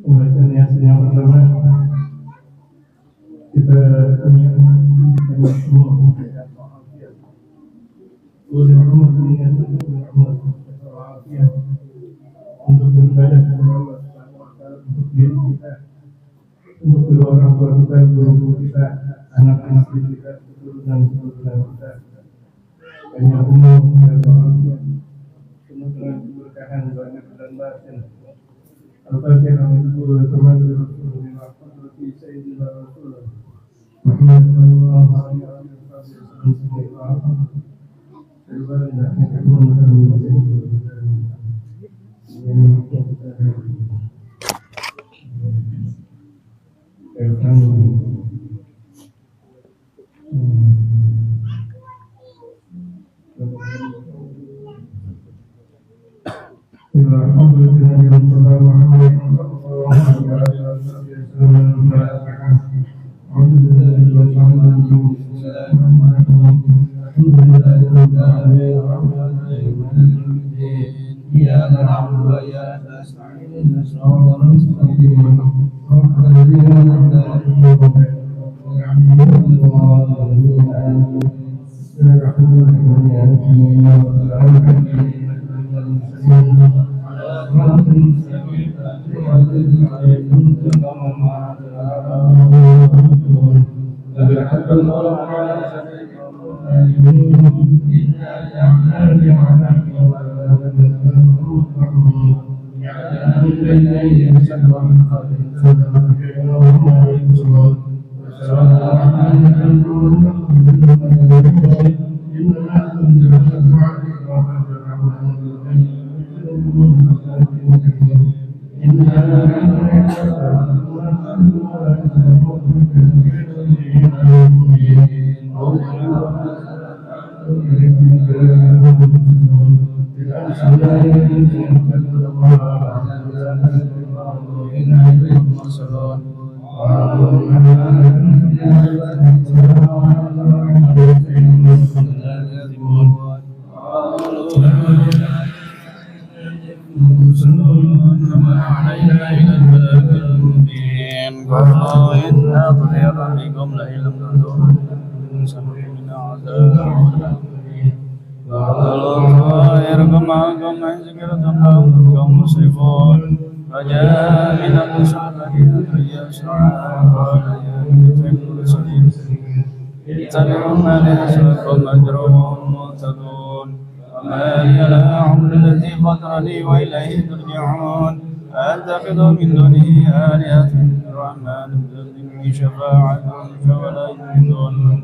Pembahasan yang pertama kita punya untuk beribadah kepada Allah untuk diri kita, untuk kedua orang tua kita, guru kita, anak-anak kita, keturunan kita, banyak umur dan bahagia, penuh dengan keberkahan zahir dan batin. Al-Fatihah untuk teman Rasulullah, Sayyidina Rasulullah Muhammad sallallahu alaihi wasallam. تهتدون وما لي لا أعبد الذي فطرني وإليه ترجعون أتخذ من دونه آلهة الرحمن بذلني شفاعتهم فولا يؤمنون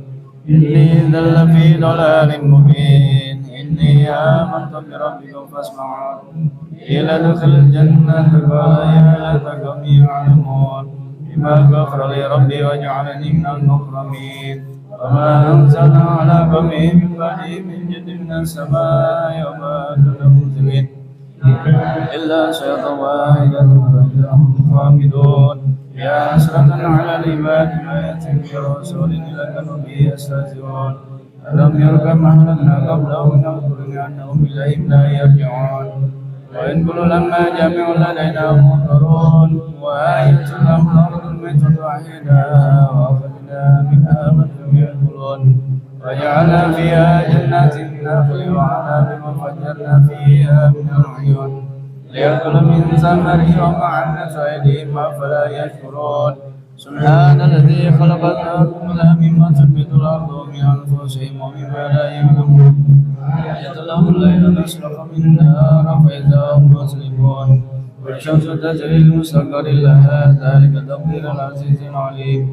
إني إذا لفي ضلال مبين إني آمنت بربكم فاسمعون قيل ادخل الجنة قال يا ليت قومي يعلمون بما غفر لي ربي وجعلني من المكرمين وما أنزلنا على قومه من بعده من جد من السماء وما كنا منزلين إلا شيئا واحدا فإذا هم خامدون يا حسرة على العباد ما يأتي برسول إلا كانوا به يستهزئون ألم يروا كما أهلكنا قبلهم من القرون أنهم إليهم لا يرجعون وإن كل لما جميع لدينا منكرون وآية لهم الأرض الميتة وحيدا وأخرجنا منها من لم يأكلون وجعلنا فيها جنات من نخل وعناب وفجرنا فيها من العيون ليأكلوا من ثمره ومعنت أيديهم أفلا يشكرون سبحان الذي خلق الأرض مما تنبت الأرض من أنفسهم ومما لا يعلمون يتلهم الليل نسلخ من النار فإذا هم مسلمون والشمس تجري لمستقر لها ذلك تقدير العزيز العليم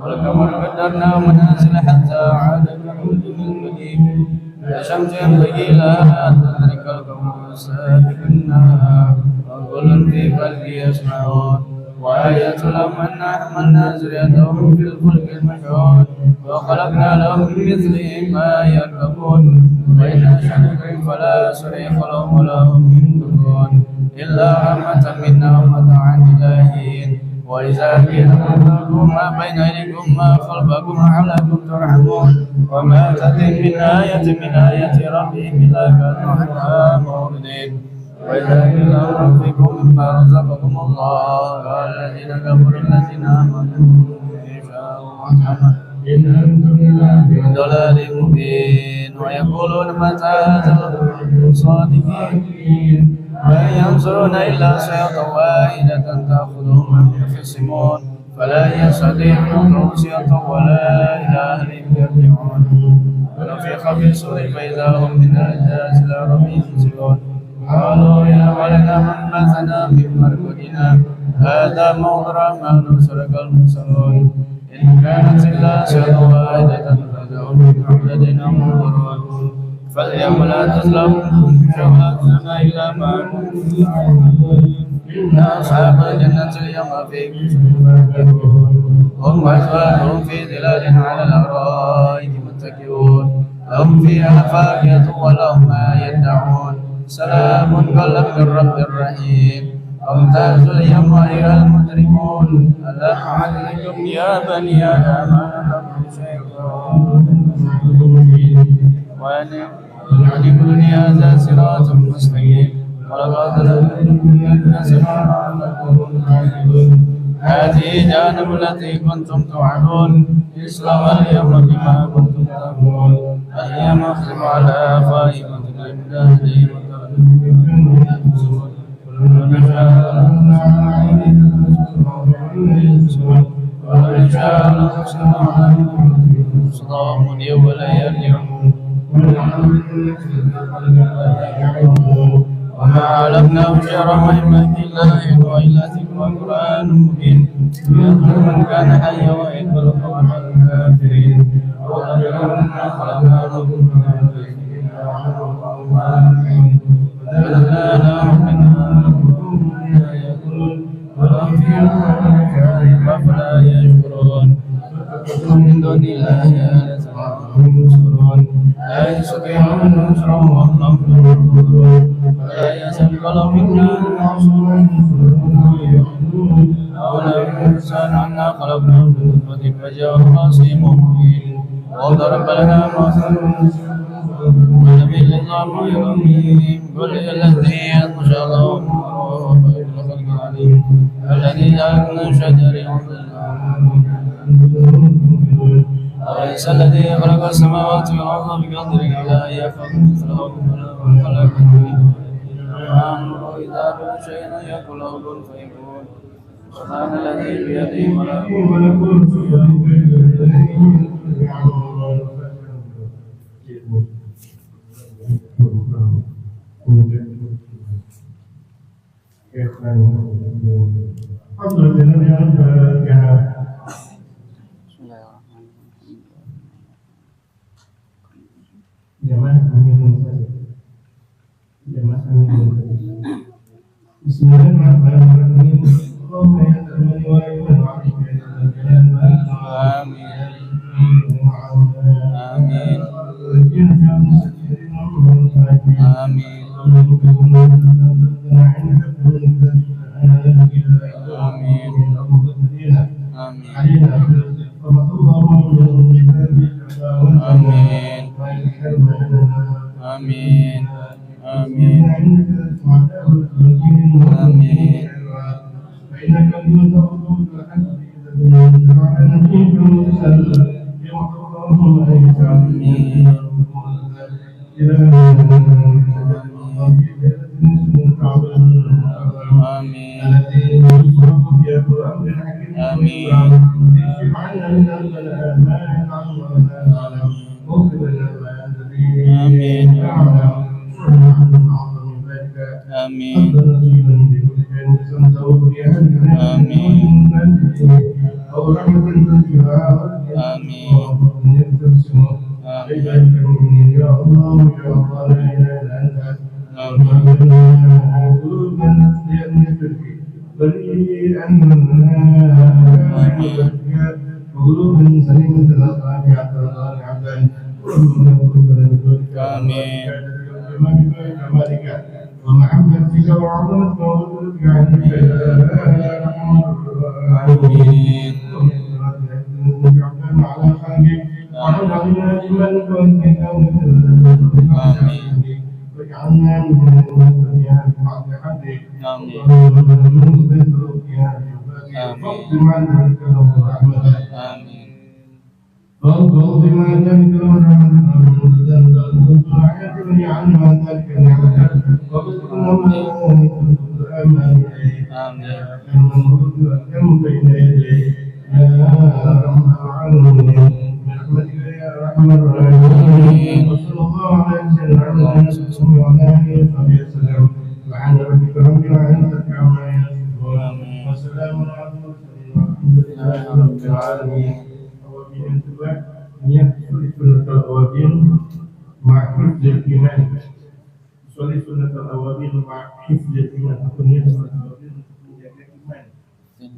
والقمر قدرناه منازل حتى عاد كالعرجون القديم الشمس ينبغي لها أن تدرك القمر سابق النهار وكل في فلك يسمعون وآية لهم أن حملنا ذريتهم في الفلك المشحون وخلقنا لهم من مثلهم ما يركبون وإن نشأ فلا صريخ لهم ولا هم ينطقون إلا رحمة منا ومتاعا إلى حين وإذا قيل لكم ما بين أيديكم ما خلفكم لعلكم ترحمون وما تأتي من آية ربهم إلا كانوا عنها معرضين وإذا قيل لهم أنفقوا مما رزقكم الله قال الذين كفروا الذين آمنوا إن شاء الله في ضلال مبين ويقولون متى هذا الوعد صادقين وإن ينصرون إلا صيحة واحدة تأخذهم وهم يخصمون فلا يستطيعون توصية ولا إلى أهلهم يرجعون ونفخ في الصور فإذا هم من الأجداث إلى ربهم ينسلون قالوا يا ولنا من بعثنا من مرقدنا هذا موعد الرحمن وصدق المرسلون إن كانت إلا صيحة واحدة فإذا هم من لدينا منظرون فاليوم لا تظلمون شهادتنا إلا ما كنتم تعملون إن أصحاب الجنة اليوم في فاكهون هم وأزواجهم في ظلال على الأرائك متكئون لهم فيها فاكهة ولهم ما يدعون سلام قولا من رب رحيم وامتازوا اليوم أيها المجرمون ألم أعلمكم يا بني آدم أن شيطان وأن يعلمني هذا صراط مستقيم ولقد لكم صراطا تعقلون هذه جهنم التي كنتم توعدون اصلوها اليوم بما كنتم تكفرون هي مختم على أفواههم وتكلم أهلهم ومن شاء صدام يوم لا يرجعون وما علمناه شعر مهمة إلا وإلا ذكر قرآن مبين يذكر من كان حيا ويقبل قوم الكافرين ولما خلقنا لكم فبدلنا لهم منها يأكلون ولهم فيها فلا يشكرون من دون الله ينصرون لا يستطيعون نصرهم والله ينصرون ولا يسأل لهم منا أولئك الإنسان عنا خلقناه من نطفة فجاءه خصيم مبين وضرب لنا مثلا ونبي النظام يرميهم قل الذي ينشأ الله الخلق العليم الذي جعلنا شجر أليس الذي خلق السماوات والأرض بقدر على أن يخلق مثلهم خلق وإذا كل شيء يقول له كن فيكون سبحان الذي بيده ملكوت كل شيء Bismillahirrahmanirrahim. Allahumma ya ta'mani wa ya ta'mani wa ya ta'mani.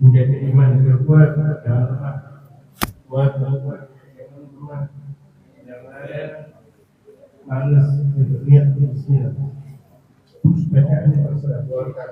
Menjaga iman agar kuat dan kuat jangan malas berniat bismillah. Bacaannya terserah keluarga.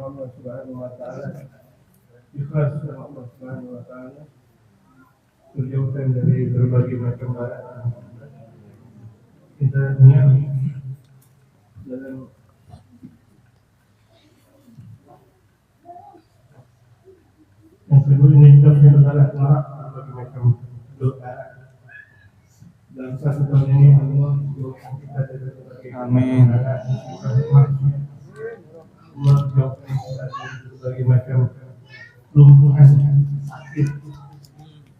Allah Subhanahu wa taala, ikhlas sama Allah Subhanahu wa taala, terjauhkan dari berbagai macam bala. Kita niat dalam yang kedua ini kita berdoa berbagai macam doa. Dalam satu tahun ini Allah doa kita dari berbagai Amin. Allah jauhkan kita dari berbagai macam kelumpuhan sakit.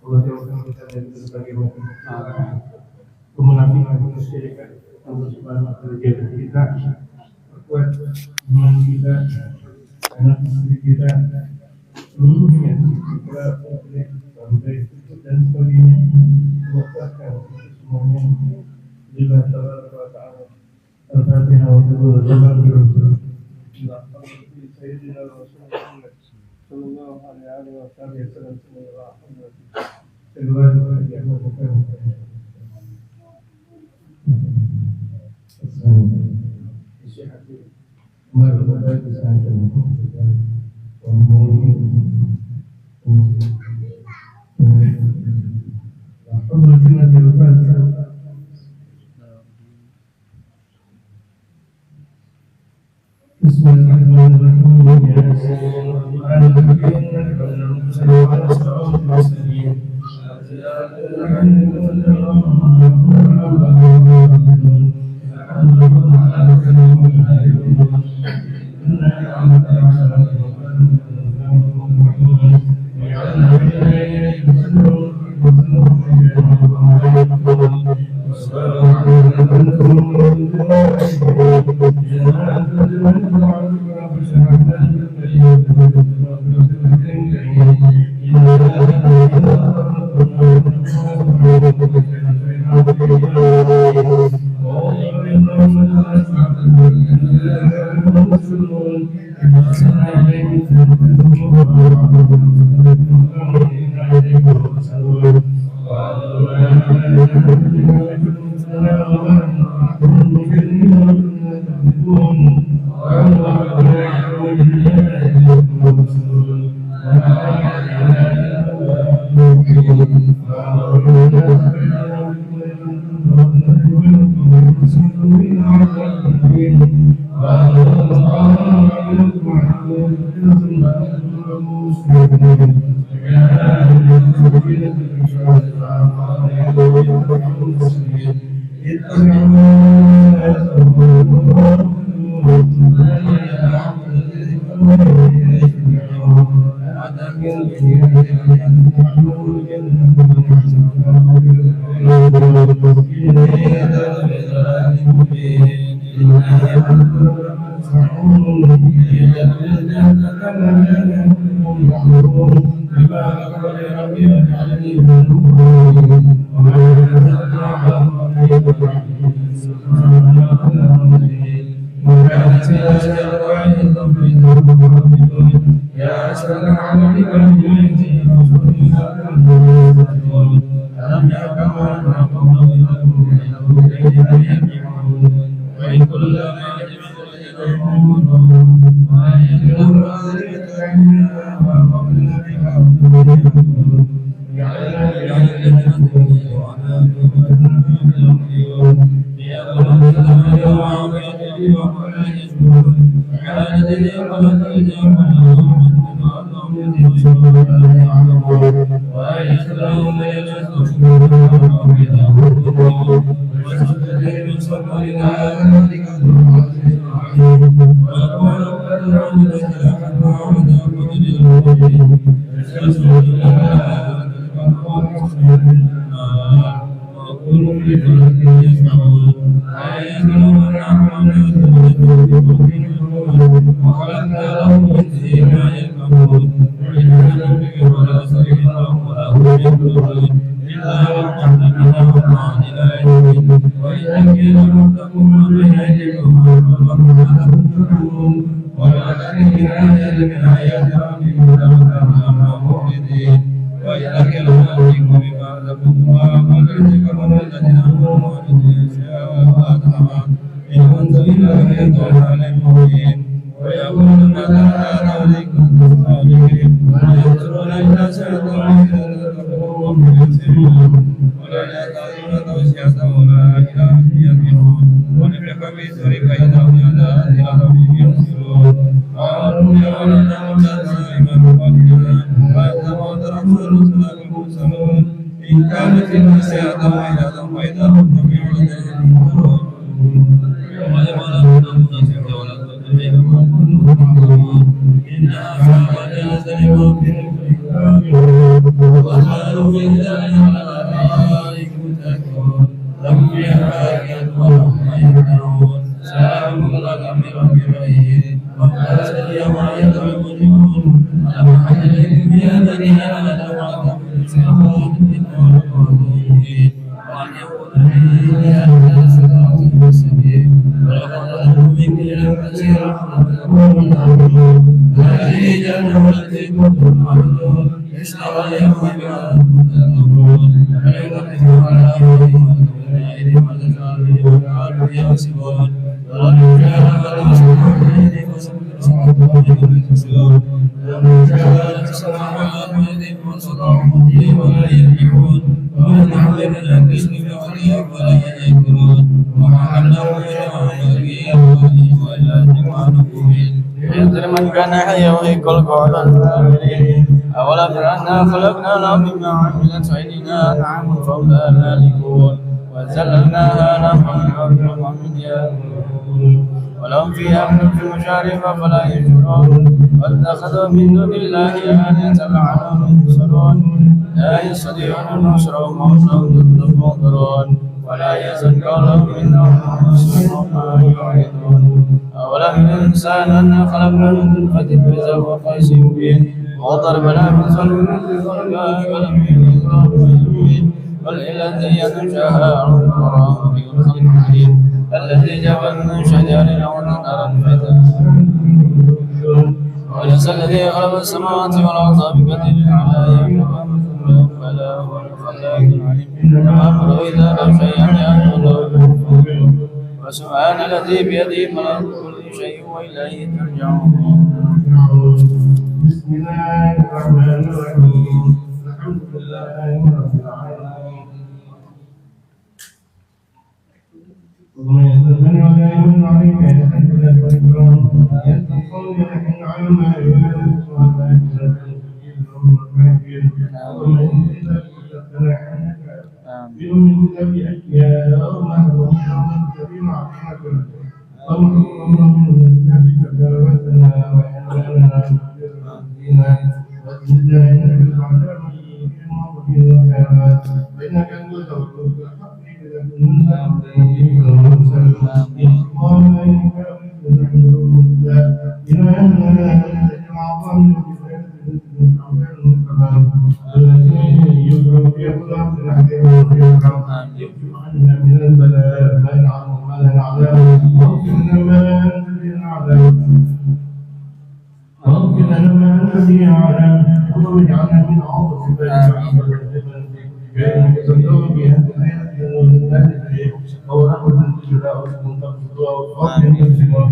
Allah jauhkan kita dari berbagai macam kemunafikan, kesyirikan. Allah Subhanahu wa taala jaga kita, perkuat iman kita, anak istri kita, seluruhnya kita boleh sampai dan sebagainya. Kuatkan semuanya. Bila taala Al-Fatihah wa Sayyidina Rasulullah sallallahu alaihi wasallam. ويقول متى كانت النساء واحدة فإذا هم بعدد وقالوا بالله عليك متكون لهم فيها فاكهة وهم يدعون سلام لك من رب العالمين وقال اليوم أيها المجرمون ألم أحد يا بني آدم وأتموا صراط المستقيم وأن يقول لي أهل صراط المستقيم ولقد أضلوا منك كثيرا هذه جهنم التي كنتم تعبدون اصلوها اليوم بما تكذبون فيغلقكم على أيديهم وتجعلهم وكانوا يحسبون ولن كان فرسول إليكم وسلم تسلون ولن كانت السماوات بيدهم وصدعهم ولا يملكون ومن حولك الكسر والعذاب ولا يأكلون وحملناه إلى مريم وإلى جمال ينذر من كان حيا ويحق القول الكافرين أولم تر أنا خلقنا لهم مما عملت أيدينا أنعام فهم لا مالكون وذللناها لهم الأرض ومن يأكلون ولهم فيها من المشارب فلا يشعرون واتخذوا من دون الله آلهة لعلهم ينصرون لا يستطيعون النصر وهم لهم منظرون ولا يزن قولهم إنهم يسمعون ما يعرضون أولم الإنسان أنا خلقنا من نطفة إذا هو قيس مبين وضربنا مثلا لخلقه ولم يكن قل الذي ينشأها عمره في الخلق الجديد الذي جعل من شجر الأرض نارا وليس الذي خلق السماوات والأرض بقدر على يخلق فلا هو الخلاق العليم إنما أمره إذا لم شيئا يأمره وسبحان الذي بيده ملك كل شيء وإليه ترجعون. بسم الله الرحمن الرحيم الحمد لله رب العالمين ومن يتبنى ولا يمن عليك يحب لك والإكرام يتقون لكن على ما يولد وما يجرد ومن إذا كنت بأم بأشياء ومهرم بما عظمة ومن ذلك كرامتنا وحناننا وزدنا بالعذاب في الخيرات فإنك أنت توكل الحق لكنت من البلاء ما ينعم ما نعلم واغفر لنا ما أنت به أعلم واجعلنا من عاطفتك كأنك تدعو بها الحياة والمال أو رحمة تجرى وتنتقضها وتغفر تمسكها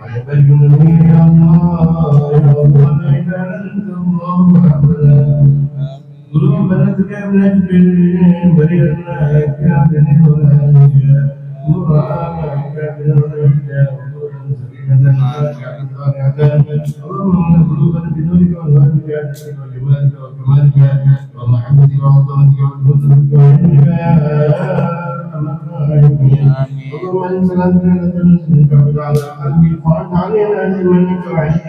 ويبينني يا الله يا الله لا إله إلا الله وحدنا قلوبنا تكاملت بالبريئنا كامل ولا نجا نورا كامل ولا نجا اللهم قلوبنا بنورك وانوارك وجمالك وكمالك ومحبتك وعظمتك وقدرتك وعلمك يا ارحم الراحمين اللهم ان صلاتنا لتنزلك على قلبي فرد علينا بمنك وعزك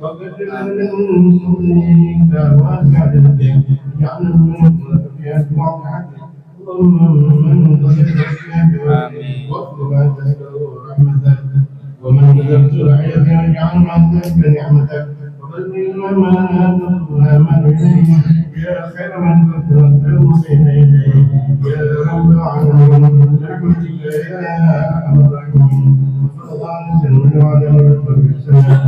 وقدر لنا من فضلك واسع رزقك اجعلنا من فيها بعض حقك اللهم من ضلك واغفر ما تهدوا رحمتك ومن كذبت رعيتك اجعل ما ذلك نعمتك وبلغ ما اليه يا خير من تتوكل بين يديه يا رب العالمين برحمتك يا ارحم الراحمين وصلى الله على سيدنا وعلى اله وسلم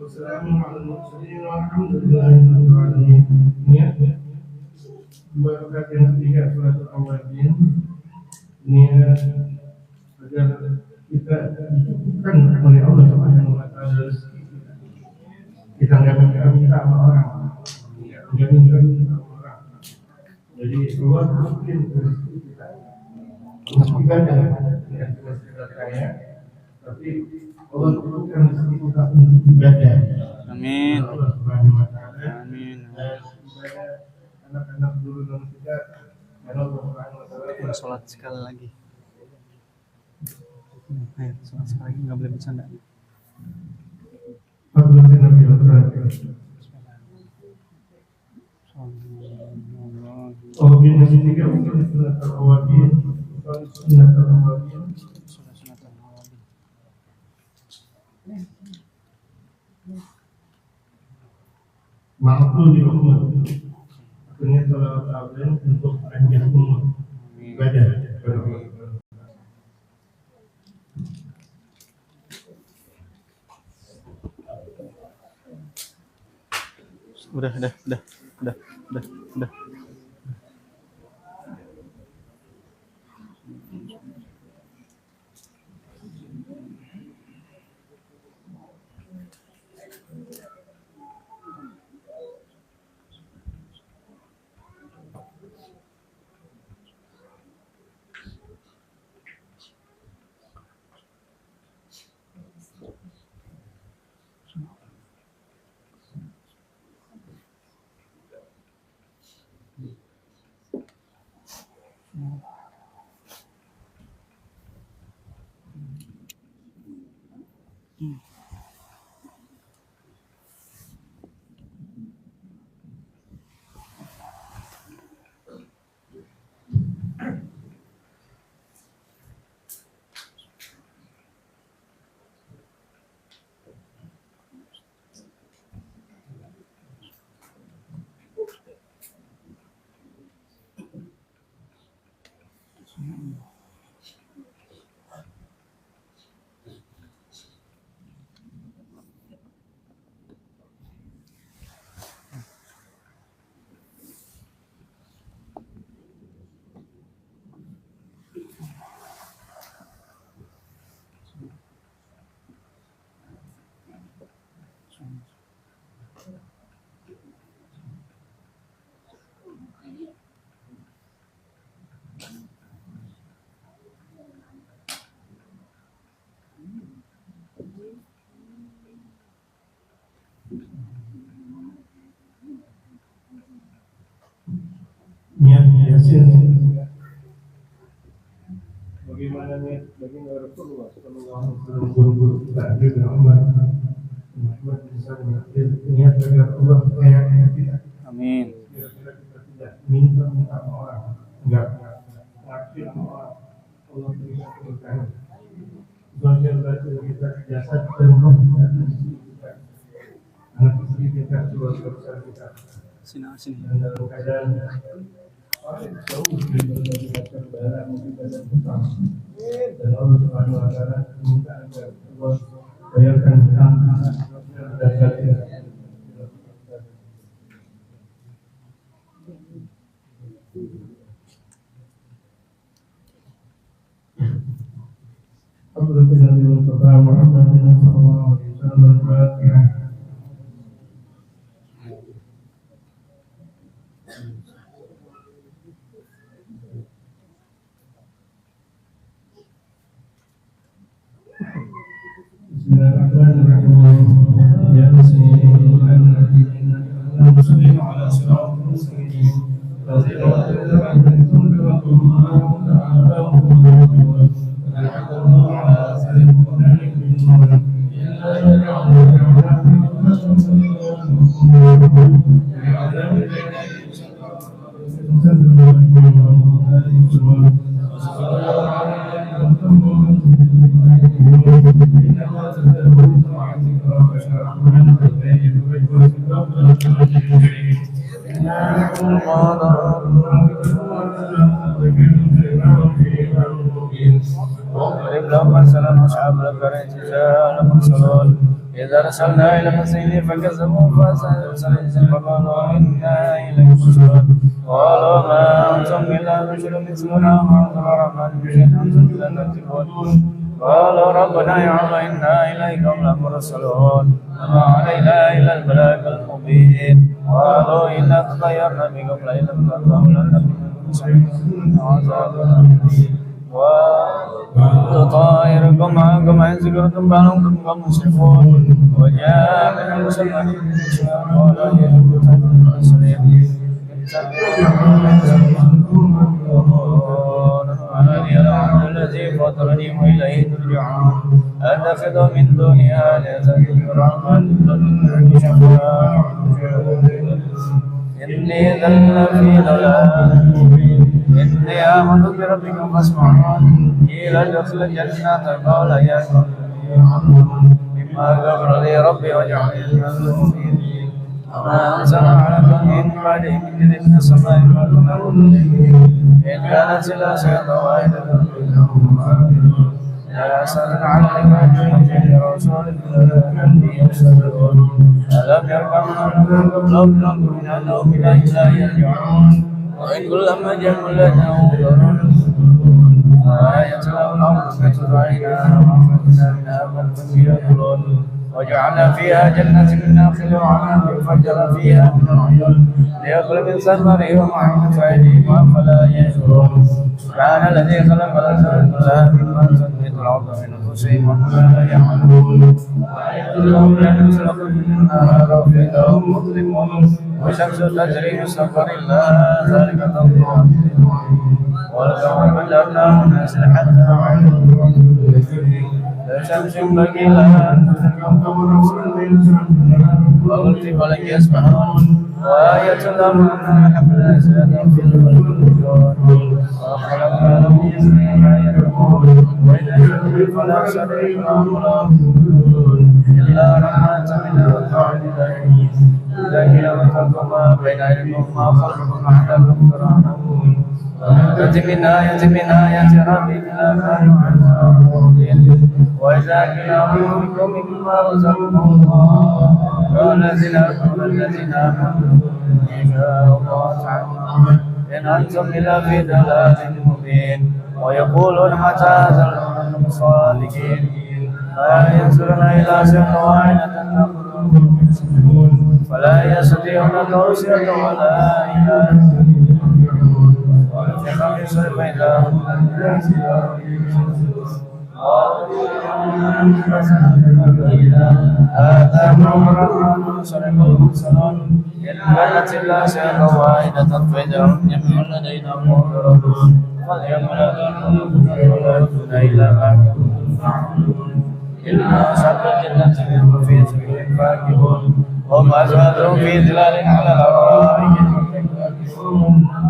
وسلام على المرسلين والحمد لله رب العالمين. Niat berkat yang ketiga surat Al-Awwabin, niat agar kita dicukupkan oleh Allah Subhanahu wa taala rezeki kita nggak minta sama orang, nggak minta sama orang. Jadi Allah mungkin rezeki kita jangan kita kaya, tapi Allah cukupkan rezeki kita untuk ibadah. Amin. Allah Subhanahu wa taala. Amin. sholat sekali lagi. Ayo, sholat sekali lagi, nggak boleh bercanda. Mampu di rumah, akhirnya salah satu untuk akhir umur ibadah. Udah. Niat Yasin. Bagaimana niat baginda Rasulullah sallallahu alaihi wasallam, guru-guru kita juga Muhammad bisa mengakhir niat agar Allah kaya kita. Amin. Kira-kira kita tidak minta orang, enggak ngakhir orang, Allah berikan keberkahan. Zahir batin kita, jasad dan roh kita, anak istri kita, keluarga kita. Sini. Dan dalam keadaan jauh dari barang ibadah utama, dan Allah Subhanahu wa Ta'ala minta agar Allah bayarkan hutang dan batin. Alhamdulillah Muhammadin sallallahu alaihi wasallam. Al-Fatihah. Bismillahirrahmanirrahim. Ya Bismillahirrahmanirrahim. Ala siratal mustaqim. لما سلم أصحاب القرية جاء المرسلون إذا أرسلنا إلى مسجد فكذبوا فأرسلنا فقالوا إنا إليكم مرسلون قالوا ما أنتم إلا بشر مثلنا وما أنزل الرحمن بشيء أنتم إلا تكذبون قالوا ربنا يعلم إنا إليكم لمرسلون وما علينا إلا البلاغ المبين قالوا إنا تطيرنا بكم لئن لم تنتهوا لنتبعن عذاب أليم وطائركم معكم إن سكرتم بل أنتم قوم مسرفون وجاء من المسلمين قال يا المرسلين الذي فطرني وإليه ترجعون أتخذ من دونها آلهة الرحمن لدن شفاعة إني ذل في ضلال مبين إني آمنت بربكم فاسمعون قيل ادخل الجنة قال يا مما غفر لي ربي وجعلني من المؤمنين وما أنزل على من بعده من جد من السماء والأرض إن كانت إلا سيئة واحدة لا يسألن على العباد رسول الله يسألون ألم يركعون قبلهم من أنهم إليه لا يرجعون وإن كلما جاءوا لننظرون آية لهم الأرض فتدعينا وأخرجنا منها من يأكلون وجعلنا فيها جنة من نخيل وعنب فجر فيها من العيون ليأكل من ثمره ومعين فأيديهم أفلا يشكرون سبحان الذي خلق الأزواج كلها مما تنبت الأرض من أنفسهم وما لا يعلمون لهم لا نسلك النار فإذا هم مظلمون والشمس تجري بسفر الله ذلك تقدير ولو قدرناه نازل حتى عملوا لا شمس ينبغي لها أن تدرك وقلت فلن يسمعون وآية لهم أننا حملنا زادا في البلد وخلقنا لهم ما يدعون وإذا شرك فلا شريك لهم إلا رحمة من القاعد إذا وتركوا ما بين أيديكم ما خلقكم لعلكم ترحمون من آية ربك لا كانوا عنها معرضين وإذا قيل أنفقوا مما رزقكم الله قال الذين آمنوا إن شاء الله تعالى إن أنتم إلا في ضلال مبين ويقولون متى هذا الأمر الصادقين لا ينظرون إلى سنة واحدة تأخذهم فلا يستطيعون توصية ولا إلى ونفخ في الصور فإذا هم هذا ما الرحمن صدق المرسلون إن كانت إلا سنة واحدة فإذا هم جميع لدينا محضرون فاليوم لا تنظرون ولا يؤتون إلا ما إن أصحاب الجنة هم في سبيل فاكهون هم أزواجهم في ظلال على الأرائك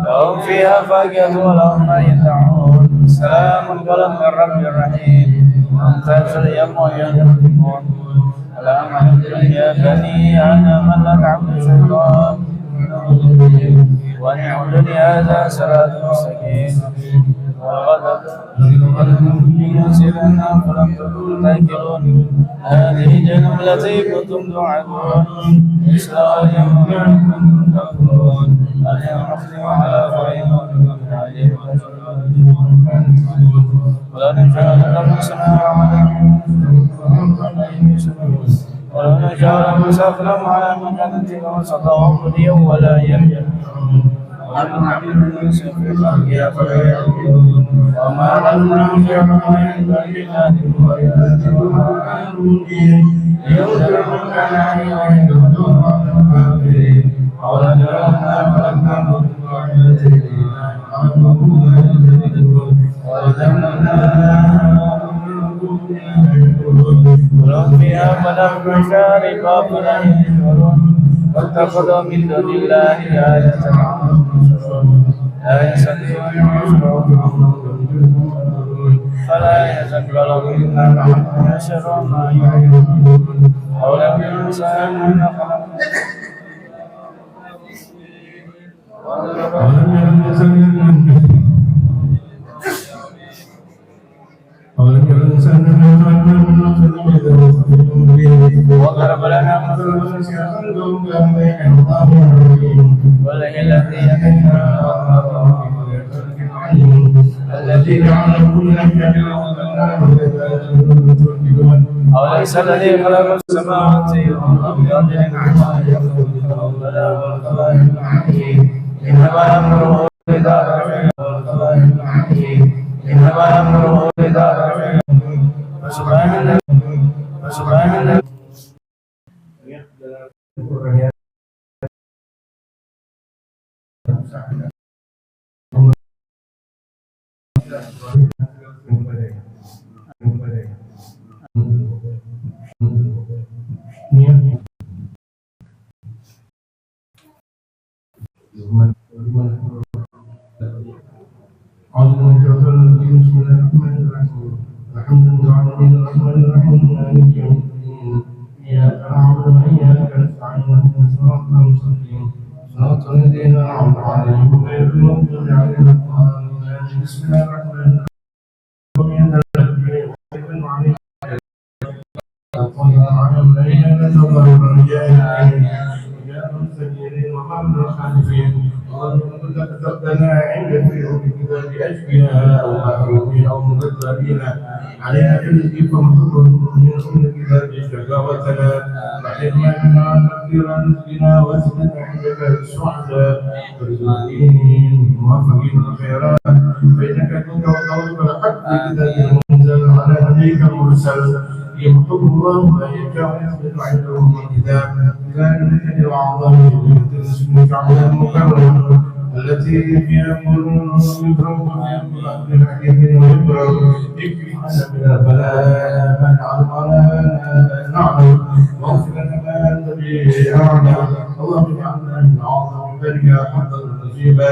لهم فيها فاكهة ولهم ما يدعون سلام قولا من رب رحيم ممتاز اليوم ويهدمون سلام عليكم يا بني آدم لا تعبدوا الشيطان وأن اعبدوني هذا صراط مستقيم وغضب ينزلنا فلم تكونوا تاكلون هذه جهنم التي كنتم توعدون اصلوها اليوم كنتم تكفرون اليوم نختم على أفواههم عليهم ولو نشاء لطمسنا عليهم ولو نشاء لمسخناهم على مكانتهم وسطهم هديا ولا يرجعون وما ظنهم بما ينبغي لهم لينذروا كنعي وينذروا الكافرين أولم يروا أنا خلقناهم ولهم فيها فلهم شاربا فلا يشعرون واتخذوا من دون الله آلهة لا يستطيعون يشركون فلا يتكلمون عنهم يشر ما يعلمون أولم الإنسان أن خلقنا وضرب لنا مثلا الذي جعل كل شيء أوليس الذي خلق السماوات والأرض بقادر على أن يخلق بلى والخلائق العليم إنما أمره إذا فسبحان الله kepada أعوذ بالله من الشيطان الرجيم بسم الله الرحمن الرحيم الحمد لله العالمين الرحمن الرحيم مالك يوم الدين إياك نعبد وإياك نستعين اهدنا الصراط المستقيم صراط الذين أنعمت عليهم غير المغضوب عليهم ولا الضالين بسم الله الرحمن الرحيم ومن الذين يؤمنون عليهم على الليل نتضرع الجاهلين وجاء المسجلين وقبل الخالفين اللهم كنت كتبتنا عندك في الكتاب أشقياء أو محرومين أو مبذرين علينا برزقك ومحفظ من أم الكتاب شقاوتنا وحرمنا من تقدير رزقنا واسمنا عندك السعداء والمؤمنين موفقين الخيرات فإنك كنت وقولك الحق بكتاب منزل على نبيك المرسل يمحو الله ما يشاء ويثبت عنده الكتاب ذلك الأعظم اسمك على المكرم التي فيها قرون يبرم وفيها حديث ويبرم يكفينا من البلاء من علمنا نعلم واغفر لنا ما انت به اعلم اللهم اجعلنا من اعظم ذلك حقا نصيبا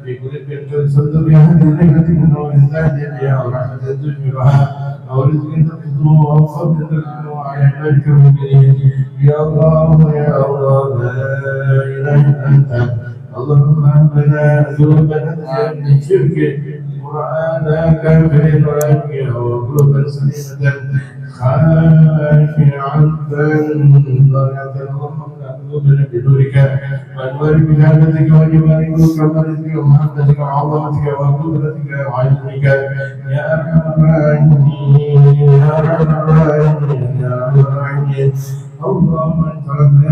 في كل بيت تصدق بهذه الليله من نور زاد بها ورحمه تجبرها أو رزق تقصده أو فضل تقصده على عبادك المؤمنين يا الله يا الله لا إله إلا أنت اللهم هبنا ذنوبنا من الشرك وأنا كافر راجيا وقلوبا سليمة خاشعة ضارعة اللهم قلوبنا بنورك وأنوار بجنتك وجمالك وكمالك ومحبتك وعظمتك وقدرتك وعلمك يا أرحم الراحمين يا أرحم الراحمين يا أرحم الراحمين اللهم أنت ربنا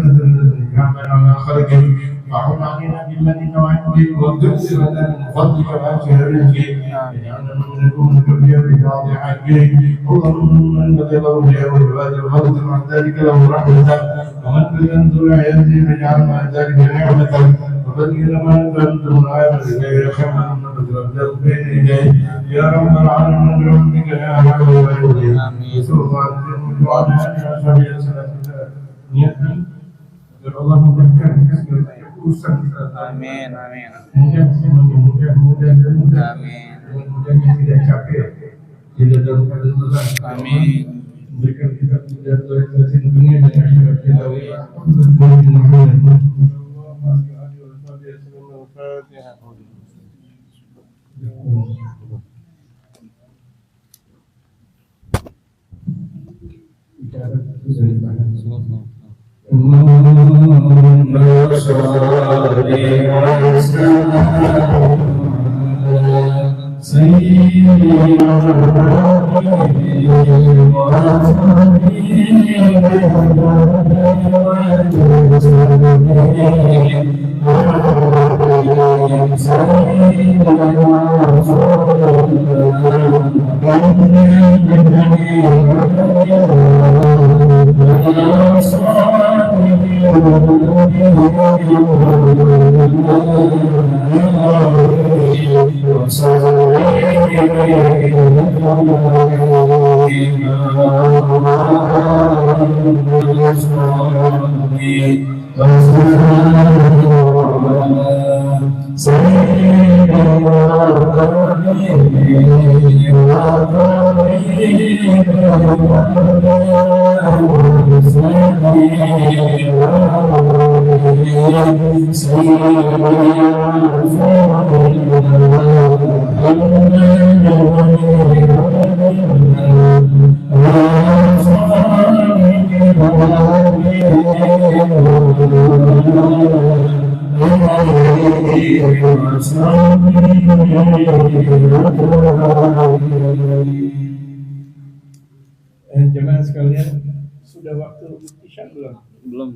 نعمل على خلقك وعم علينا بمنك وعندك وكثر لنا من فضلك وآتنا رزقك اجعلنا من نكونك بها ببعض حقك اللهم انت له يا عباد الخلق مع ذلك له رحمتك ومن تنزل عياته فاجعل مع ذلك نعمتك وبلغ ما تنزل العالم اليه خيرا مما بين يديه يا رب العالمين برحمتك يا ارحم الراحمين سبحان الله وبحمده niatnya agar Allah mudahkan segala urusan kita. Amin, amin. Mudah dan mudah. Amin. Dengan mudahnya tidak capek, tidak dalam keadaan lelah. Amin. Berikan kita kemudahan dunia dan akhirat kita. Jemaah sekalian, sudah waktu isya belum? Belum.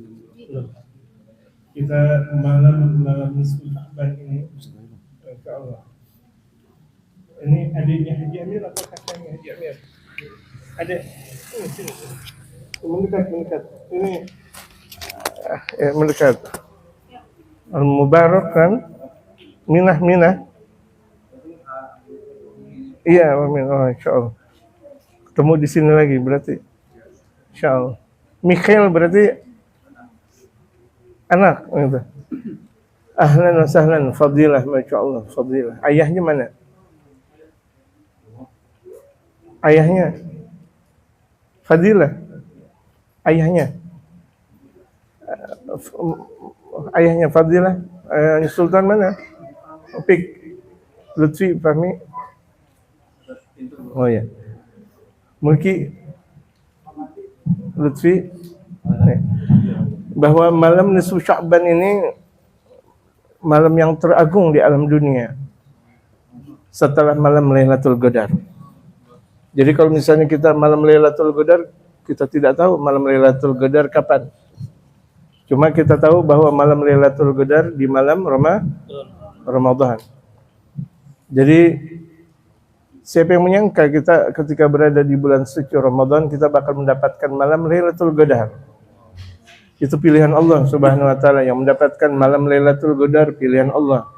Kita malam nisfu Sya'ban ini, insya Allah. Ini adiknya Haji Amir atau kakaknya Haji Amir? Adik, sini. Mendekat. Ini mendekat. Al-Mubarak kan? Minah. Iya, amin. Oh, insya Allah. Ketemu di sini lagi berarti. Insya Allah. Mikhail berarti anak gitu. Ahlan wa sahlan, fadilah, masya Allah, fadilah. Ayahnya mana? ayahnya Fadilah, ayahnya Fadilah, Sultan mana? Opik, Lutfi, Fahmi. Oh ya, Mulki, Lutfi. Bahwa malam nisfu Sya'ban ini malam yang teragung di alam dunia setelah malam Lailatul Qadar. Jadi kalau misalnya kita malam Lailatul Qadar, kita tidak tahu malam Lailatul Qadar kapan. Cuma kita tahu bahwa malam Lailatul Qadar di malam Ramadan. Jadi siapa yang menyangka kita ketika berada di bulan suci Ramadan kita bakal mendapatkan malam Lailatul Qadar. Itu pilihan Allah Subhanahu wa taala, yang mendapatkan malam Lailatul Qadar pilihan Allah.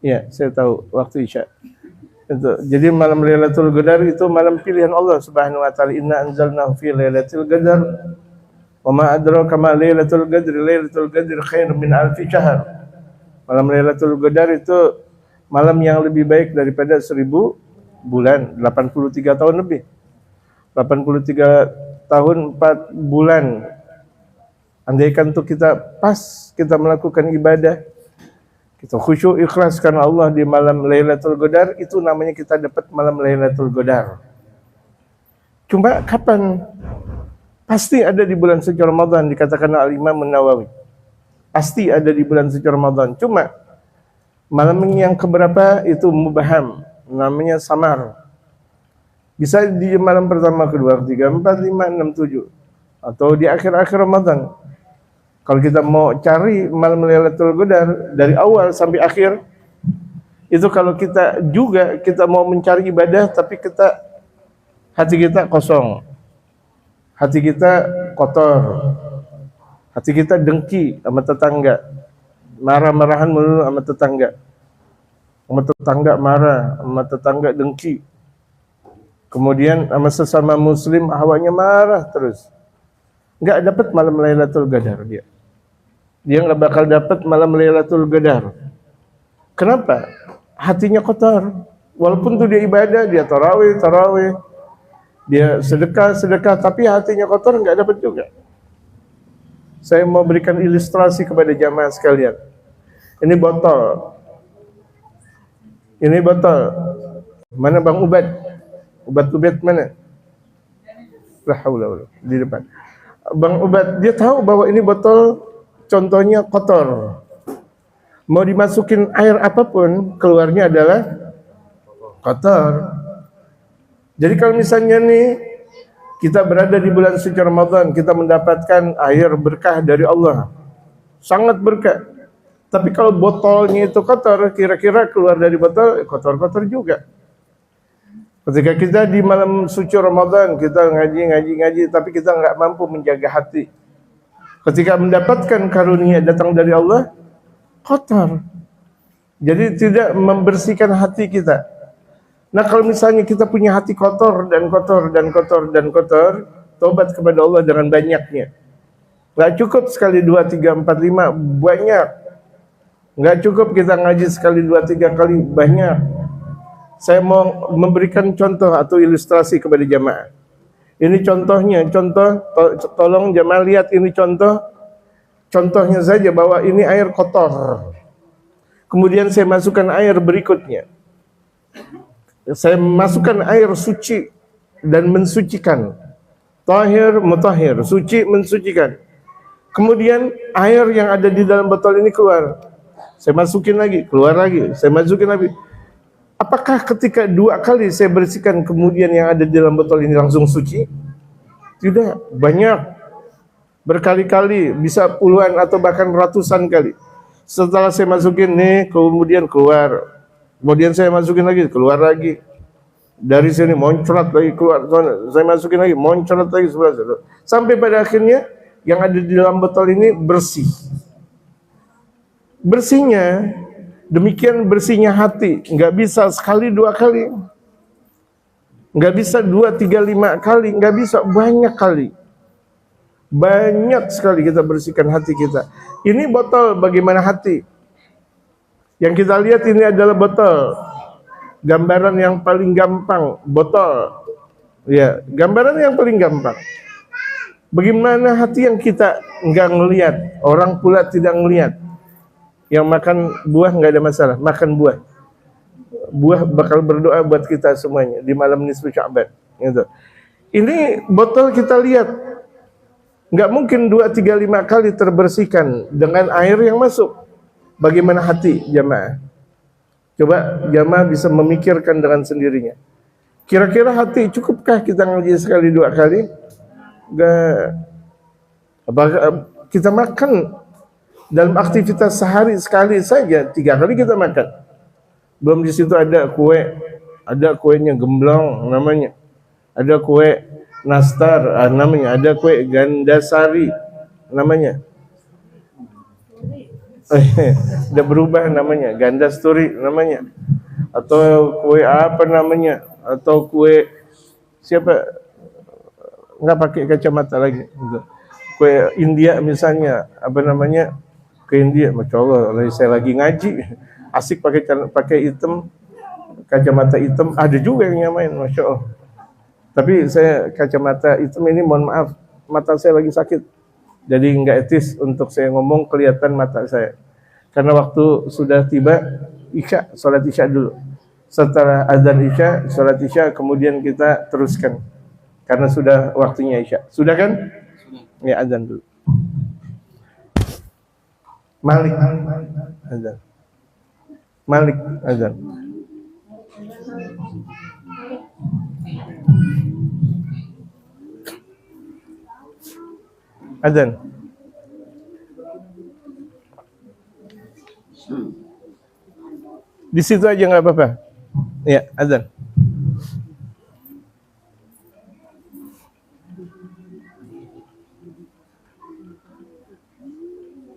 Ya, saya tahu waktu Isya. Itu. Jadi malam Lailatul Qadar itu malam pilihan Allah Subhanahu wa taala. Inna anzalnahu fi Lailatul Qadar. Wa ma adraka ma Lailatul Qadr. Lailatul Qadr khairun min alfi syahr. Malam Lailatul Qadar itu malam yang lebih baik daripada 1000 bulan, 83 tahun lebih. 83 tahun 4 bulan. Andaikan tuh kita pas kita melakukan ibadah, kita khusyuk ikhlas karena Allah di malam Lailatul Qadar, itu namanya kita dapat malam Lailatul Qadar. Cuma kapan? Pasti ada di bulan suci Ramadan, dikatakan Al-Imam An-Nawawi. Pasti ada di bulan suci Ramadan. Cuma malam yang keberapa itu mubaham, namanya samar. Bisa di malam pertama, kedua, ketiga, 4, 5, 6, 7, atau di akhir-akhir Ramadan. Kalau kita mau cari malam Lailatul Qadar dari awal sampai akhir, itu kalau kita juga kita mau mencari ibadah tapi hati kita kosong, hati kita kotor, hati kita dengki sama tetangga, marah-marahan mulu sama tetangga marah, sama tetangga dengki, kemudian sama sesama muslim hawanya marah terus, nggak dapat malam Lailatul Qadar dia nggak bakal dapat malam Lailatul Qadar. Kenapa? Hatinya kotor. Walaupun tuh dia ibadah, dia tarawih, dia sedekah, tapi hatinya kotor, nggak dapat juga. Saya mau berikan ilustrasi kepada jamaah sekalian. Ini botol. Mana Bang Ubad? Ubad mana? La haula wala quwwata, di depan. Bang Ubad, dia tahu bahwa ini botol contohnya kotor. Mau dimasukin air apapun, keluarnya adalah kotor. Jadi kalau misalnya nih, kita berada di bulan suci Ramadan, kita mendapatkan air berkah dari Allah. Sangat berkah. Tapi kalau botolnya itu kotor, kira-kira keluar dari botol, kotor-kotor juga. Ketika kita di malam suci Ramadan, kita ngaji, tapi kita nggak mampu menjaga hati. Ketika mendapatkan karunia datang dari Allah, kotor. Jadi tidak membersihkan hati kita. Nah kalau misalnya kita punya hati kotor, tobat kepada Allah dengan banyaknya. Nggak cukup sekali 2, 3, 4, 5, banyak. Nggak cukup kita ngaji sekali 2, 3 kali, banyak. Saya mau memberikan contoh atau ilustrasi kepada jamaah. Ini contohnya, tolong jamaah lihat ini contohnya saja bahwa ini air kotor. Kemudian saya masukkan air berikutnya. Saya masukkan air suci dan mensucikan. Tahir, mutahhir, suci, mensucikan. Kemudian air yang ada di dalam botol ini keluar. Saya masukin lagi, keluar lagi, saya masukin lagi. Apakah ketika 2 kali saya bersihkan kemudian yang ada di dalam botol ini langsung suci? Tidak, banyak. Berkali-kali, bisa puluhan atau bahkan ratusan kali. Setelah saya masukin nih, kemudian keluar. Kemudian saya masukin lagi, keluar lagi. Dari sini moncrat lagi keluar. Saya masukin lagi, moncrat lagi sebelah. Sampai pada akhirnya yang ada di dalam botol ini bersih. Bersihnya demikian bersihnya hati, nggak bisa sekali 2 kali, nggak bisa 2, 3, 5 kali, nggak bisa banyak kali, banyak sekali kita bersihkan hati kita. Ini botol bagaimana hati? Yang kita lihat ini adalah botol. gambaran yang paling gampang, botol. Ya, gambaran yang paling gampang. Bagaimana hati yang kita nggak ngelihat, orang pula tidak ngelihat. Yang makan buah nggak ada masalah, makan buah. Buah bakal berdoa buat kita semuanya di malam nisfu Sya'ban. Gitu. Ini botol kita lihat, nggak mungkin 2, 3, 5 kali terbersihkan dengan air yang masuk. Bagaimana hati jamaah? Coba jamaah bisa memikirkan dengan sendirinya. Kira-kira hati cukupkah kita ngaji sekali 2 kali? Enggak. Kita makan dalam aktivitas sehari sekali saja, 3 kali kita makan. Belum di situ ada kuenya gemblong namanya. Ada kue nastar namanya, ada kue gandasari namanya. Udah berubah namanya, gandasturi namanya. Atau kue apa namanya? Atau kue siapa? Nggak pakai kacamata lagi. Kue India misalnya, apa namanya? Ke India, masya Allah, saya lagi ngaji, asik pakai hitam, kacamata hitam. Ada juga yang nyamain, masya Allah. Tapi saya kacamata hitam ini, mohon maaf, mata saya lagi sakit. Jadi nggak etis untuk saya ngomong kelihatan mata saya. Karena waktu sudah tiba Isya, sholat Isya dulu. Setelah azan Isya, sholat Isya, kemudian kita teruskan. Karena sudah waktunya Isya. Sudah kan? Ya, azan dulu. Malik azan. Malik azan. Azan. Di situ aja nggak apa-apa. Ya, azan.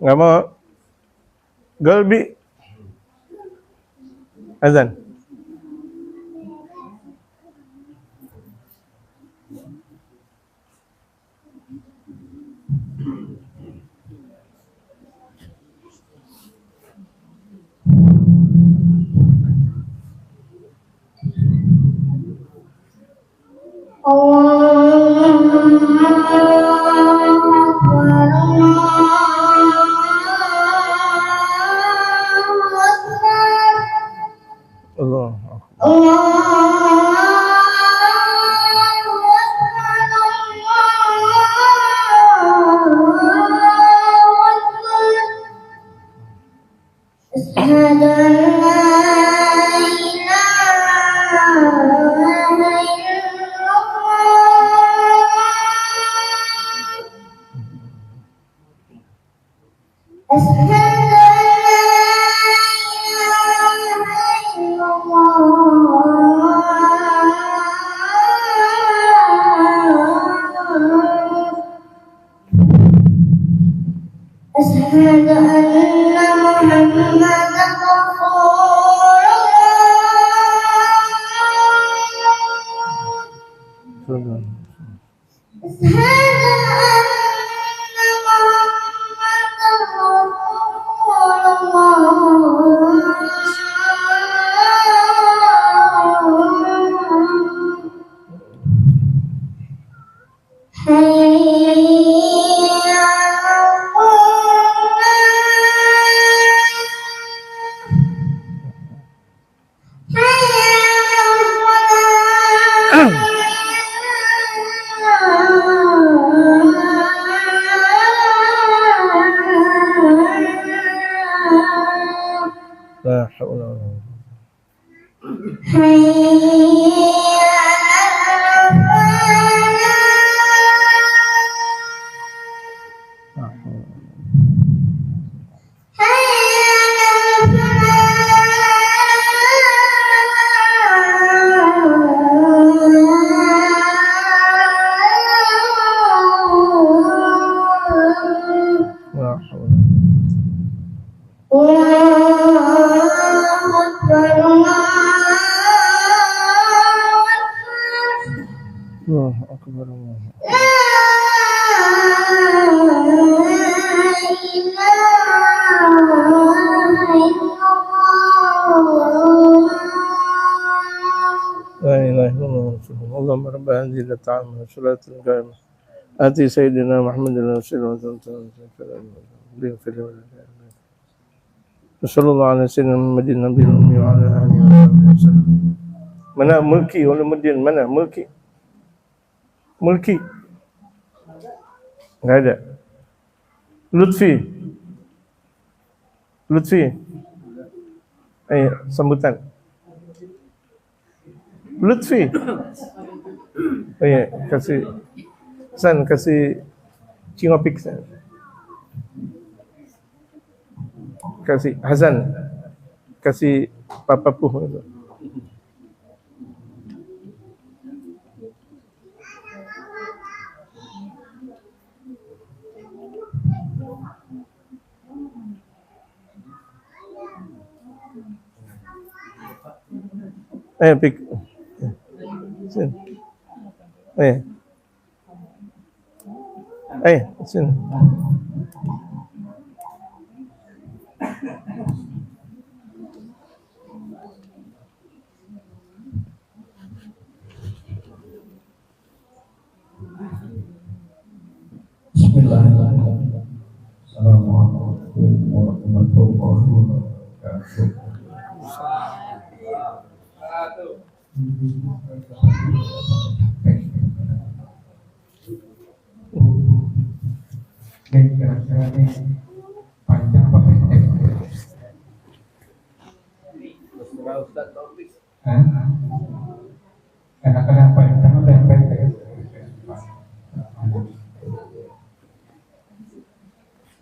Nggak mau. Galbi. Azan. هذه الطعام صلاة قائمة آتي سيدنا محمد الوسيلة وصلى الله على سيدنا محمد النبي الأمي وعلى آله وصحبه وسلم. Mana Mulki Ulumuddin? Mana Mulki? Mulki? Enggak ada. Lutfi? Ayo, sambutan. Lutfi? Oh iya, kasih cingopik San. Kasih Hasan, kasih Papa Puh itu. Pik. Sini. Sini. Bismillahirrahmanirrahim. Assalamualaikum warahmatullahi wabarakatuh. Panjang apa pendek? Kadang-kadang panjang dan pendek.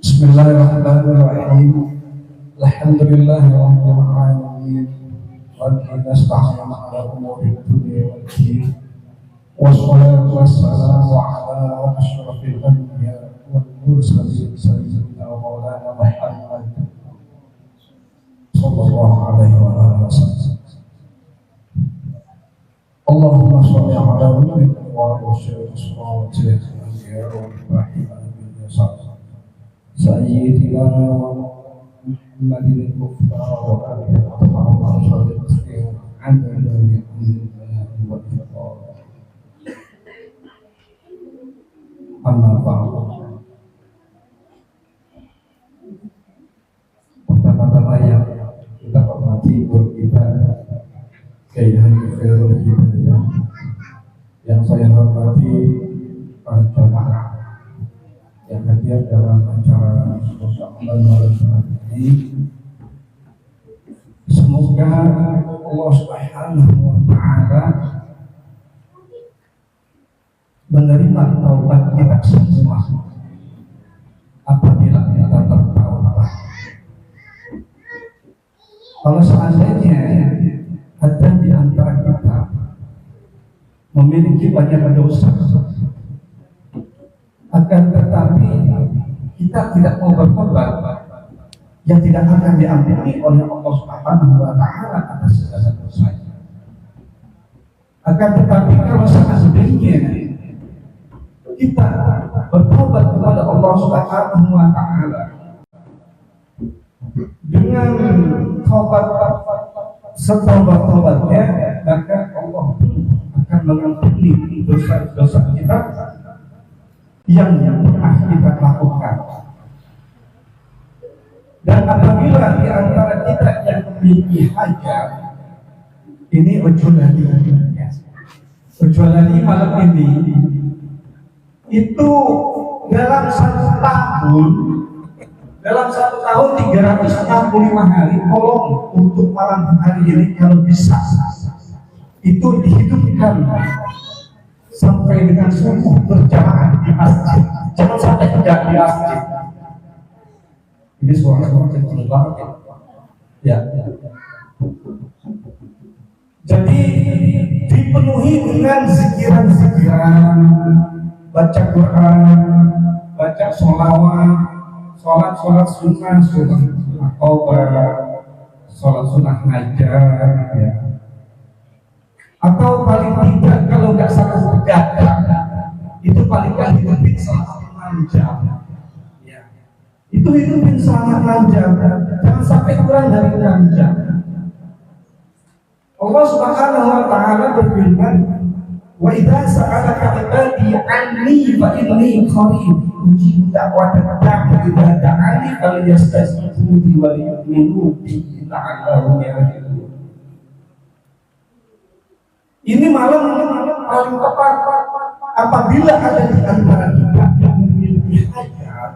Bismillahirrahmanirrahim. Alhamdulillahirabbil alamin. Wa nasta'inu ala umuri dunya wal din. Wassalatu wassalamu ala asyrafil anbiya wal mursalin sayyidina maulana Muhammad sallallahu alaihi wa sallam. Allahumma shalli ala Muhammad wa ala sayyidina Sayyidina Muhammadin al-Mukhtar wa alihi wa sahbihi anda dari wa amma ba'du. Pertama-tama yang kita hormati guru kita Kiai Haji Khairul Hidayah, yang saya hormati para jamaah yang hadir dalam acara Ramadan ini. Semoga Allah Subhanahu wa taala menerima taubat kita semua apabila kita bertaubat. Kalau seandainya ada di antara kita memiliki banyak dosa, akan tetapi kita tidak mau bertobat, yang tidak akan diampuni oleh Allah Subhanahu wa taala atas segala dosanya. Akan tetapi kalau seandainya kita bertobat kepada Allah Subhanahu wa taala dengan taubat setobat-tobatnya, maka Allah akan mengampuni dosa-dosa kita yang pernah kita lakukan. Dan apabila di antara kita yang memiliki hajat, ini ujulani malam ini itu dalam satu tahun 365 hari, tolong untuk malam hari ini kalau bisa itu dihidupkan sampai dengan subuh berjamaah di masjid. Jangan sampai tidak di masjid. Ini suara-suara kecil banget ya. Jadi dipenuhi dengan zikiran-zikiran, baca Quran, baca sholawat, sholat sunnah, sunnah qobar, sholat sunnah najar, ya. Atau paling tidak kalau nggak satu begadang, itu paling nggak hidupin selama 6 jam. Ya. Itu hidupin selama 6 jam, jangan sampai kurang dari 6 jam. Allah Subhanahu wa taala berfirman, Wa idza sa'alaka ibadi anni fa inni qarib ujibu da'wata da'i idza da'ani falyastajibu li wa liyu'minu bi la'allahum yarjun. Ini malam paling tepat apabila ada di antara kita yang memiliki hajat,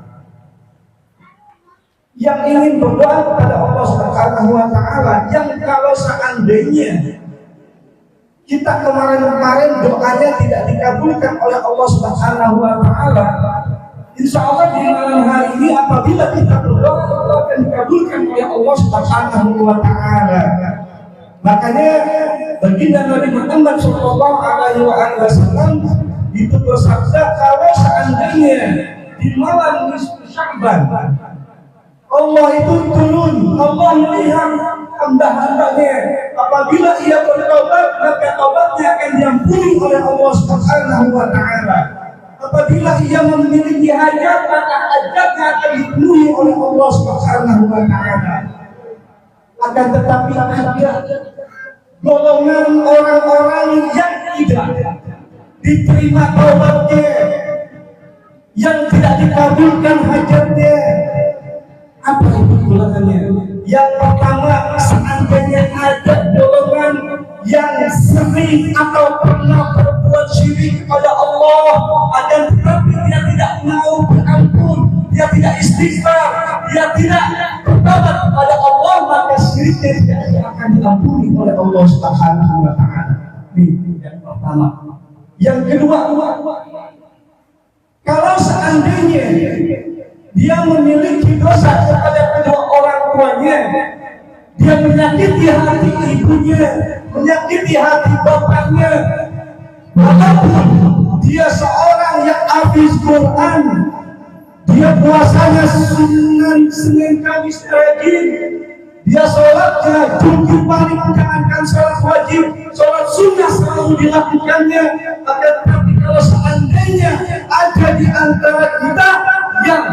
yang ingin berdoa kepada Allah Subhanahu wa taala, yang kalau seandainya kita kemarin-kemarin doanya tidak dikabulkan oleh Allah Subhanahu wa taala, insya Allah di malam hari ini apabila kita berdoa akan dikabulkan oleh Allah Subhanahu wa taala. Makanya baginda Nabi Muhammad sallallahu alaihi wasallam itu bersabda, kalau seandainya di malam nisfu Sya'ban Allah itu turun, Allah melihat hamba-hambanya, apabila ia bertobat maka tobatnya akan diampuni oleh Allah Subhanahu wa taala. Apabila ia memiliki hajat maka hajatnya akan dipenuhi oleh Allah Subhanahu wa taala. Akan tetapi ada golongan orang-orang yang tidak diterima taubatnya, yang tidak dikabulkan hajatnya. Apa itu golongannya? Yang pertama, seandainya ada golongan yang sering atau pernah berbuat syirik kepada Allah, akan tetapi dia tidak mau berampun, dia tidak istighfar, dia tidak bertobat kepada Allah, maka syiriknya tidak akan diampuni oleh Allah Subhanahu wa taala. Ini yang pertama. Yang kedua, kalau seandainya dia memiliki dosa kepada kedua orang tuanya, dia menyakiti hati ibunya, menyakiti hati bapaknya, walaupun dia seorang yang hafiz Quran, dia puasanya Senin Kamis rajin, dia sholatnya jujur paling menjalankan sholat wajib, sholat sunnah selalu dilakukannya. Akan tetapi kalau seandainya ada di antara kita yang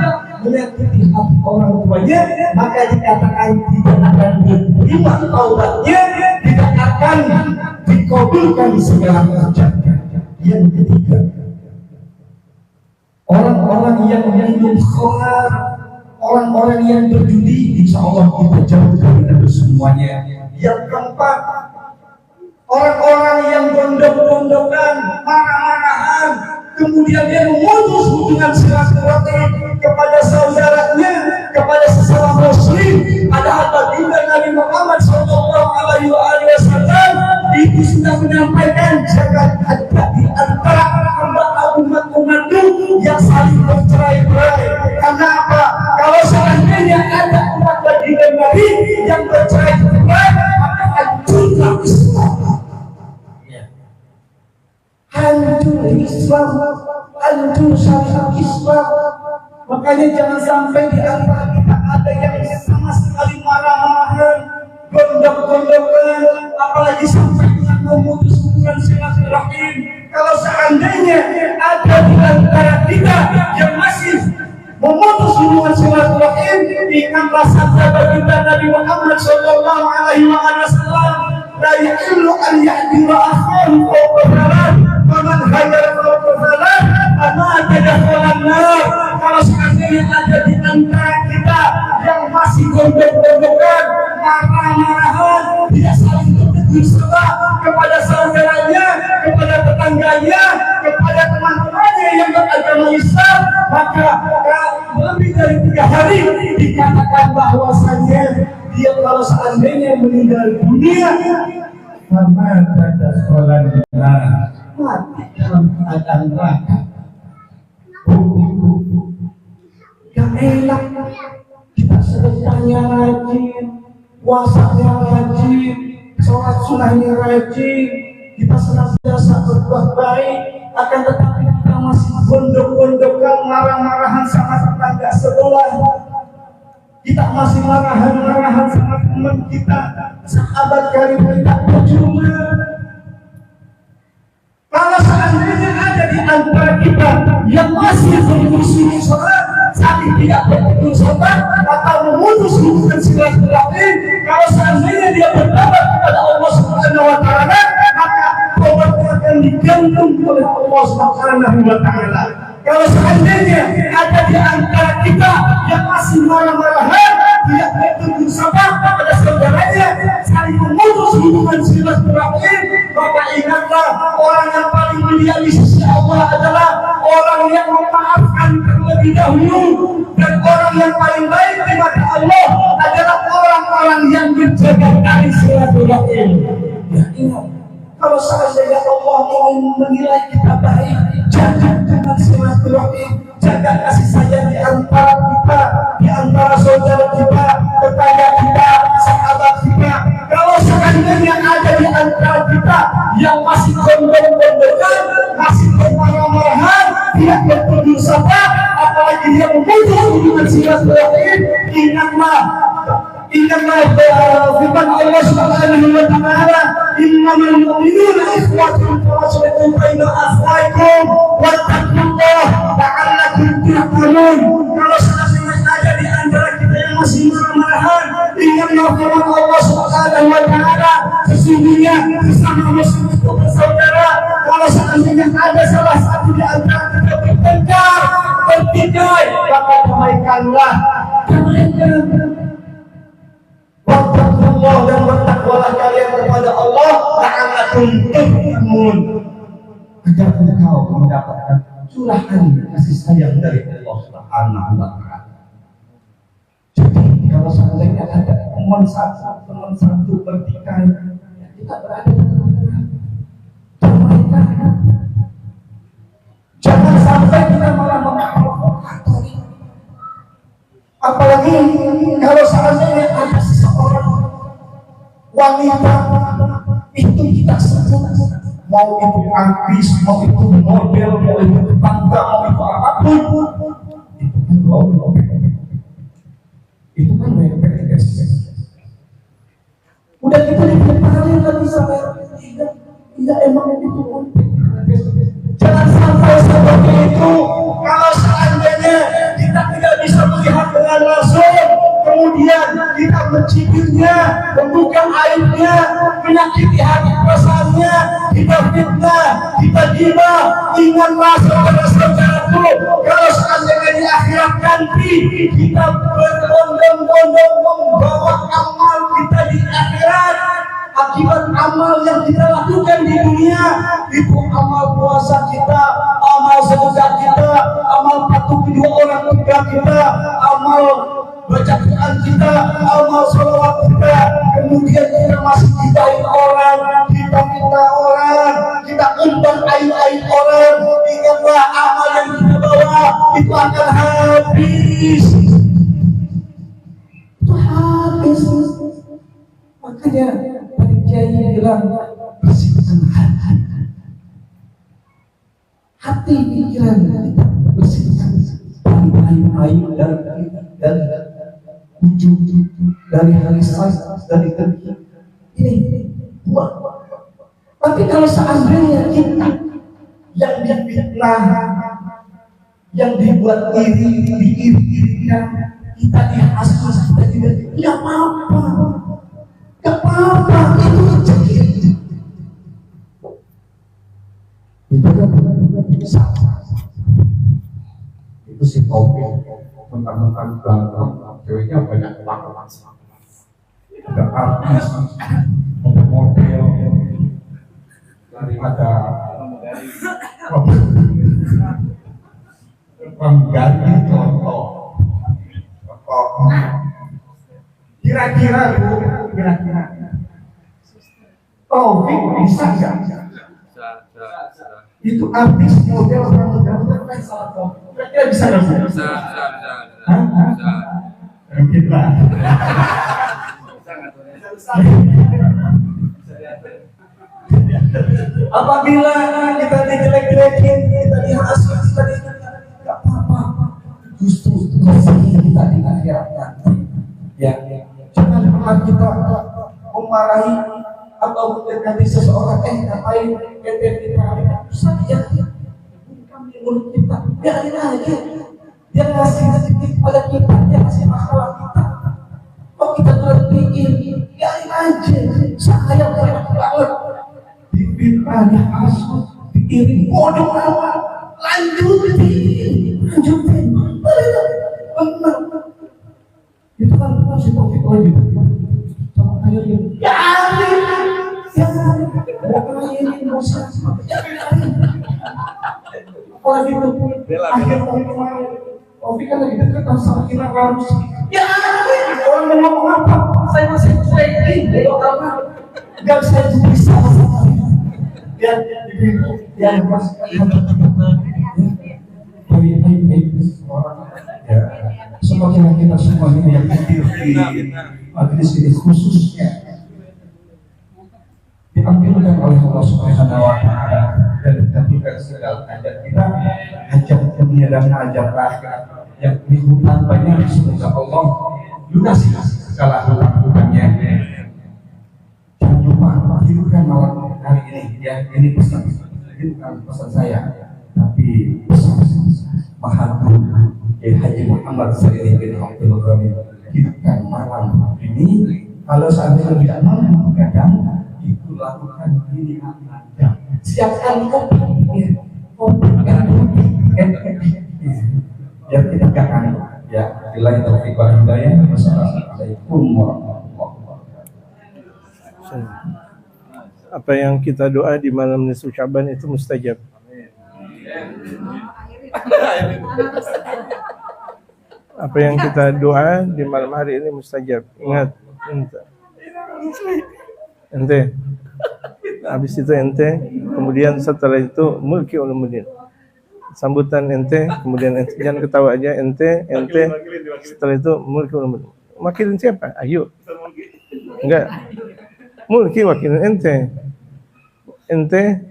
menyakiti hati orang tuanya, maka dikatakan tidak akan diterima taubatnya, tidak akan dikabulkan segala hajatnya. Yang ketiga, orang-orang yang minum khamar, orang-orang yang berjudi, insya Allah kita jauhkan dari semuanya. Yang keempat, orang-orang yang gondok-gondokan, marah-marahan, kemudian dia memutus hubungan silaturahmi kepada saudaranya, kepada sesama muslim. Padahal baginda Nabi Muhammad sallallahu alaihi wasallam itu sudah menyampaikan, jangan ada di antara umat-umatku yang saling bercerai-berai. Karena apa? Kalau seandainya ada umat baginda Nabi yang bercerai-berai, maka hancurlah Islam. Hancur Islam, hancur syariat Islam. Makanya jangan sampai di antara kita ada yang sama sekali marah-marahan, gondok-gondokan, apalagi sampai dengan memutus hubungan silaturahim. Kalau seandainya ada di antara kita yang masih memutus hubungan silaturahim, ingatlah sabda baginda Nabi Muhammad sallallahu alaihi wasallam, la yahillu an yahdira akhahu fawqa salat, faman hajara fawqa salat ama tadakhalan nar. Kalau seandainya ada di antara kita yang masih gondok-gondokan, marah-marahan, tidak saling bertegur sapa kepada saudaranya, kepada tetangganya, kepada teman-temannya yang beragama Islam, maka lebih dari 3 hari dikatakan bahwasannya dia kalau seandainya meninggal dunia, karena ada sholat mati dalam keadaan neraka. Gak enak, kita sedekahnya rajin, puasanya rajin, sholat sunnahnya rajin, kita senantiasa berbuat baik, akan tetapi kita masih gondok-gondokan, marah-marahan sama tetangga sebelah, kita masih marahan-marahan sama teman kita, sahabat karib kita, percuma. Kalau seandainya ada di antara kita yang masih bermusuh sholat, saling tidak bertegur sapa atau memutus hubungan silaturahim, kalau seandainya dia bertobat kepada Allah Subhanahu wa taala, maka tobatnya akan digantung oleh Allah Subhanahu wa Ta'ala. Kalau seandainya ada di antara kita yang masih marah-marahan, tidak bertegur sapa pada saudaranya, saling memutus hubungan silaturahim, maka ingatlah orang yang paling mulia di sisi Allah adalah orang yang memaafkan terlebih dahulu, dan orang yang paling baik di mata Allah adalah orang-orang yang menjaga tali silaturahim. Ya, ingat, kalau seandainya Allah ingin menilai kita baik, jaga dengan silaturahim, jaga kasih sayang di antara kita, di antara saudara kita, tetangga kita, sahabat kita. Kalau seandainya ada di antara kita yang masih gondong-gondongan, masih bermarah-marahan, tidak bertegur sapa, apalagi dia memutus hubungan silaturahim, ingatlah firman Allah Subhanahu wa Ta'ala, innamal mu'minuna ikhwatun fa'aslihu baina akhawaykum wattaqullaha la'allakum turhamun. Kalau seandainya ada di antara kita yang masih marah-marahan, ingatlah firman Allah Subhanahu wa Ta'ala, sesungguhnya sesama muslim itu bersaudara. Kalau seandainya ada salah satu di antara kita bertengkar, bertikai, maka damaikanlah. Wattaqullah, dan bertakwalah kalian kepada Allah, la'allakum turhamun, agar engkau mendapatkan curahan kasih sayang dari Allah Subhanahu wa Ta'ala. Jadi kalau seandainya ada teman satu bertikai, ya kita berada di tengah-tengah, damaikan. Jangan sampai kita malah memprovokasi. Apalagi kalau seandainya ada seseorang wanita, itu kita sebut, mau itu artis, mau itu model, mau itu tetangga, mau itu apapun, itu kan loh, itu kan WPS. Udah kita dipetarin lagi sampai tidak emang itu. Jangan sampai seperti itu. Kalau seandainya kita tidak bisa melihat dengan langsung, kemudian kita mencibirnya, membuka aibnya, menyakiti hati perasaannya, kita fitnah, kita gibah, ingatlah saudara-saudaraku, kalau seandainya di akhirat nanti kita berbondong-bondong membawa amal kita di akhirat, akibat amal yang kita lakukan di dunia, itu amal puasa kita, amal sedekah kita, amal patuh kedua orang tua kita, amal baca Quran kita, amal sholawat kita, kemudian kita masih didain orang, kita minta orang, kita undang aib-aib orang. Ingatlah amal yang kita bawa itu akan habis. Itu habis. Makanya tadi Kiai bilang, bersihkan hati pikiran kita, bersihkan dari aib dari ujung, dari halisas, dari dengki. Ini buat. Tapi kalau seandainya kita yang difitnah, yang dibuat diiri-irikan, kita dihasut, kita tidak, nggak apa-apa, nggak apa-apa, itu rezeki. Itu kan salah. Itu si Taufik mentang-mentang ganteng, ceweknya banyak banget. Ada artis, ada model, daripada pengganti contoh. Kira-kira Taufik bisa nggak? Itu artis model kan salah Taufik. Kira-kira bisa nggak? Bisa. Mungkin lah. Apabila kita dijelek-jelekin, kita dihasut, kita nggak apa-apa. Justru rezeki kita di akhirat nanti. Ya, jangan pernah kita memarahi atau mendekati seseorang, ngapain kita saja. Kami mulut kita, biarin aja. Dia ngasih rezeki pada kita, dia ngasih masalah kita. Kok kita ngertiin, biarin aja. Sayang banget. Difitnah, dihasut, iring kodok awal, lanjutin, benar. Itu kan si Taufik lagi sama kayak ini. Ya, mau ini mau siapa? Orang itu akhir tahun kemarin, Taufik kan lagi dekat sama kita harus. Ya, orang mau ngomong apa? Saya masih trading, orang nggak bisa bisa. Ya, mas. Ya, semoga kita semua ini yang hadir di majelis ini khususnya diambilkan oleh Allah Subhanahu wa Ta'ala dan dikabulkan segala hajat kita, hajat dunia dan hajat akhirat. Yang dihutang banyak, semoga Allah lunasi segala hutang-hutangnya. Jangan lupa hidupkan malam hari ini, ya. Ini pesan, ini bukan pesan saya, tapi pesan Mahathir Haji Muhammad Sayyidi bin Abdul Ghani. Hidupkan malam ini. Kalau seandainya tidak mampu, kadang itu lakukan ini aja. Siapkan kopi, ya kita akan ya bila itu fikir hidayah. Wassalamualaikum warahmatullahi wabarakatuh. Apa yang kita doa di malam nisfu Sya'ban itu mustajab. Apa yang kita doa di malam hari ini mustajab. Ingat, ente. Habis itu ente, kemudian setelah itu mulki ulumuddin. Sambutan ente, kemudian ente, jangan ketawa aja, ente, setelah itu mulki ulumuddin. Wakilin siapa? Ayo. Enggak. Mulki wakilin ente. Ente,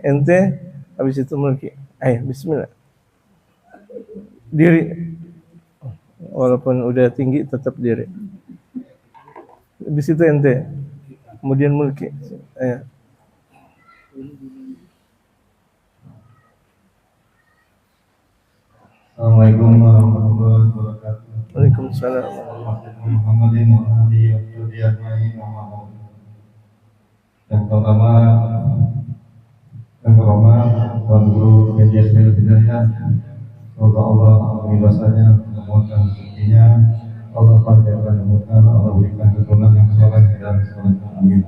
habis itu mulki. Ayo, bismillah. Diri. Walaupun udah tinggi tetap diri. Habis itu ente. Kemudian mulki. Ayo. Assalamualaikum warahmatullahi wabarakatuh. Waalaikumsalam. Muhammadin wa alihi wa sahbihi ajma'in. Yang pertama Tuan Guru Media Hidayah, semoga Allah membebaskannya, menemukan rezekinya, Allah panjangkan umurnya, Allah berikan keturunan yang soleh dan soleh. Amin.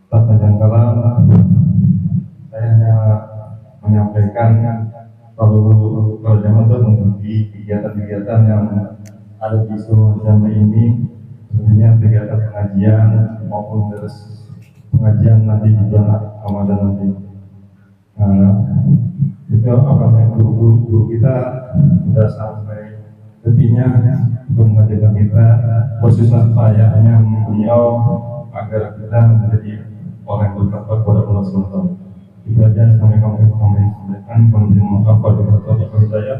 Tak panjang kalam, saya hanya menyampaikan kalau jamaah itu mengikuti kegiatan-kegiatan yang ada di seluruh jamaah ini, sebenarnya kegiatan pengajian maupun terus pengajian nanti di bulan Ramadan nanti. Itu apa yang guru kita sudah sampai intinya untuk mengajarkan kita, khususnya saya hanya beliau agar kita menjadi orang yang bertakwa kepada Allah SWT. Itu aja, sampai kami sampaikan. Kemudian maaf pada saya.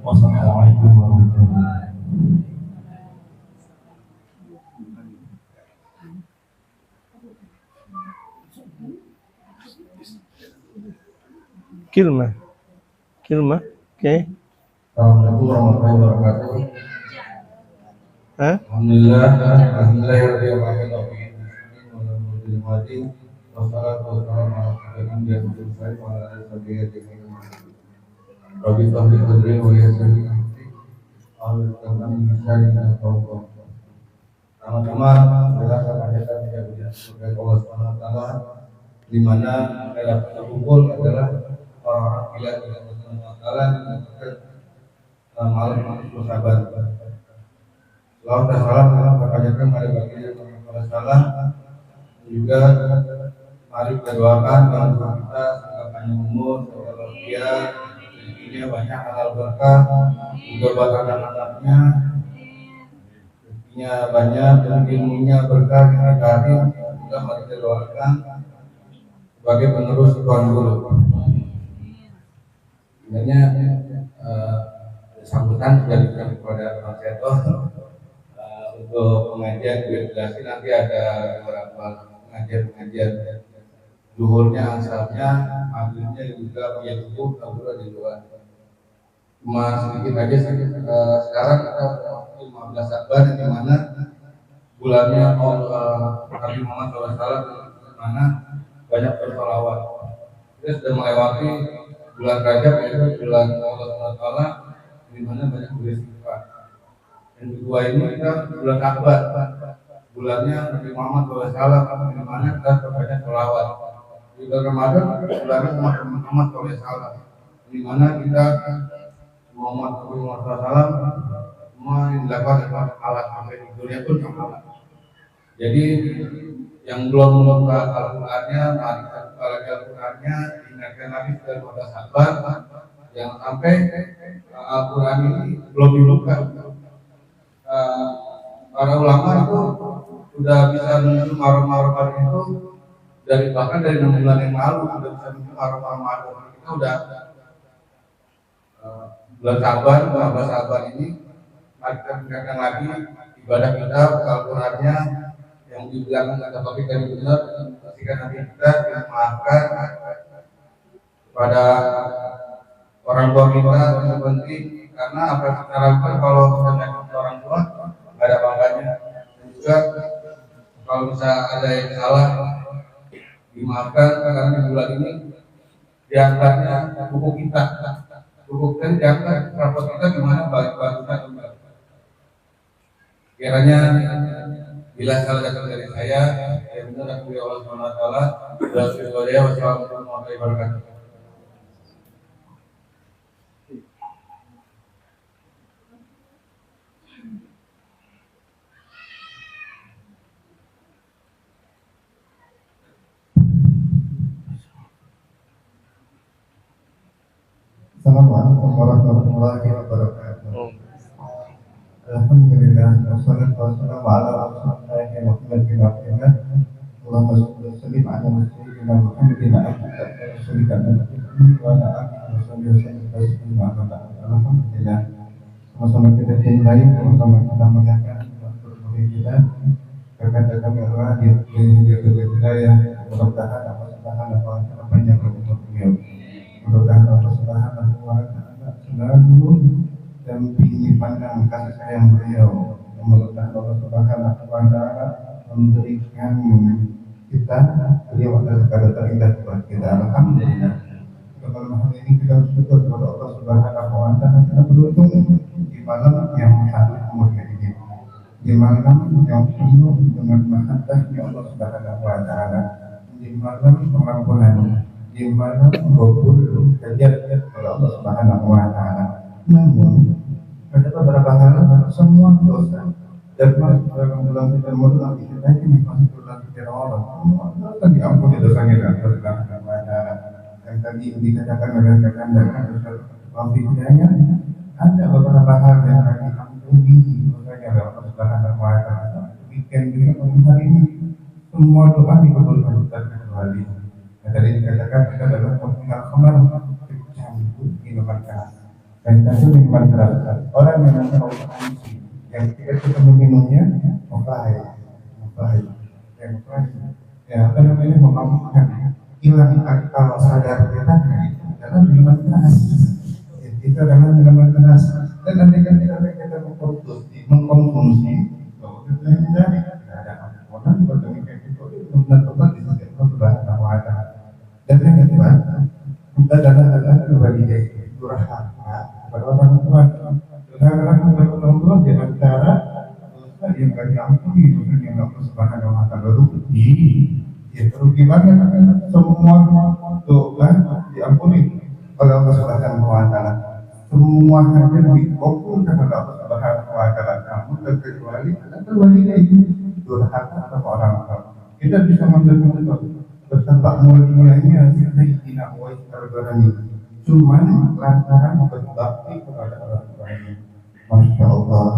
Wassalamualaikum warahmatullahi wabarakatuh. Kilmah, oke. Assalamualaikum warahmatullahi wabarakatuh. Hah? Alhamdulillah sama-sama berdasarkan hajatan yang diaturkan Allah SWT, di mana dalam terkumpul adalah orang-orang gila Allah SWT malam bersahabat. Selamat dan salam berkajakan pada baginda Muhammad SAW. Juga mari kita doakan orang tua kita semoga panjang umur, semoga bahagia, rezekinya banyak, halal berkah, juga buat anak-anaknya rezekinya banyak dan ilmunya berkah, kita karim. Juga mari kita doakan sebagai penerus Tuan Guru. Sebenarnya sambutan sudah diberikan kepada Pak Seto untuk pengajian juga jelasin, nanti ada beberapa pengajian zuhurnya, asarnya, maghribnya juga punya subuh, kabur di luar. Cuma sedikit aja sekarang kita 15 Sya'ban di mana bulannya Nabi Muhammad SAW, di mana banyak bersolawat. kita sudah melewati bulan Rajab, yaitu bulan Allah SWT, di mana banyak beristighfar. Yang kedua ini kita bulan Akbar, bulannya Nabi Muhammad SAW, di mana kita berbanyak sholawat. Di bulan Ramadan bulannya umat Muhammad SAW, di mana kita Muhammad SAW semua yang dilakukan adalah alat sampai di dunia pun alat. Jadi yang belum membuka Al-Qurannya, mari kita buka lagi Al-Qurannya, ingatkan lagi dari pada sahabat yang sampai Al-Quran ini belum dibuka. Para ulama itu sudah bisa mencium aroma-aroma itu bahkan dari 6 bulan yang lalu sudah bisa mencium aroma-aroma kita udah bulan Sabar, 15 Sabar ini mari kita tingkatkan lagi ibadah kita, Al-Qurannya yang dibilang kata topik tadi benar, pastikan nanti kita dimaafkan kepada orang tua kita itu penting, karena apa yang kita lakukan kalau kita menyakiti orang tua nggak ada bangganya. Dan juga kalau bisa ada yang salah dimaafkan, karena di bulan ini diangkatnya buku kita diangkat rapor kita gimana bagusnya juga. Kiranya bila salah datang dari saya, yang benar aku Allah SWT. Wassalamualaikum warahmatullahi wabarakatuh. Assalamualaikum warahmatullahi wabarakatuh. Alhamdulillah, wassalatu wassalamu ala rasulillah Muhammad bin Abdillah. Allahumma shalli wa sallim ala sayyidina Muhammadin abdika wa rasulika wa ala alihi wa sahbihi wa sallam. Alhamdulillah. Sama-sama kita cintai, sama-sama kita muliakan guru kita. Kakak kami Allah di hidayah, mudah-mudahan Allah Subhanahu wa taala panjang umur beliau. Mudah-mudahan Allah Subhanahu wa taala selalu dampingi pandang kasih sayang beliau. Mudah-mudahan Allah Subhanahu wa taala memberikan kita beliau adalah sekadar terindah buat kita. Alhamdulillah. Dalam hal ini kita bersyukur kepada Allah Subhanahu wa taala kita beruntung di malam yang sangat mulia ini. Di malam yang penuh dengan mahabbahnya Allah Subhanahu wa taala. Di malam pengampunan, di malam kabul kajian oleh Allah Subhanahu wa taala. Namun ada beberapa hal semua dosa dan dalam bulan Ramadan kita ini masih bulan Ramadan semua akan diampuni dosanya oleh Allah Subhanahu wa taala. Yang tadi dikatakan oleh rekan-rekan Ustaz Hidayah, ada beberapa hal yang akan diampuni dosanya oleh Allah Subhanahu wa taala. Weekend hari ini semua doa dikabulkan kecuali yang tadi dikatakan kita adalah pengingat khamar bercampur minuman keras. Dan tentu minuman keras orang yang tahu kondisi yang ketika kita meminumnya mubahir ya apa namanya memampukan hilang akal sadar kita itu adalah minuman keras. Itu adalah minuman keras. Dan nanti ketika kita mengkonsumsi bahwa kita hindari tidak ada ampunan bagi kita itu benar-benar di sisi Allah Subhanahu wa taala. Dan yang kedua kita adalah kebahagiaan durhaka kepada orang tua. Durhaka kepada orang tua di antara dosa yang bagi ampuni dosa yang Allah Subhanahu wa taala rugi. Ya rugi banget, semua doa diampuni oleh Allah Subhanahu wa taala. Semua hadir dikabulkan oleh Allah Subhanahu wa taala. Namun terkecuali itu durhaka kepada orang tua. Kita bisa mendengar betapa mulianya Sayyidina Uwais Al-Qarni cuman lantaran berbakti kepada orang tuanya. Masya Allah,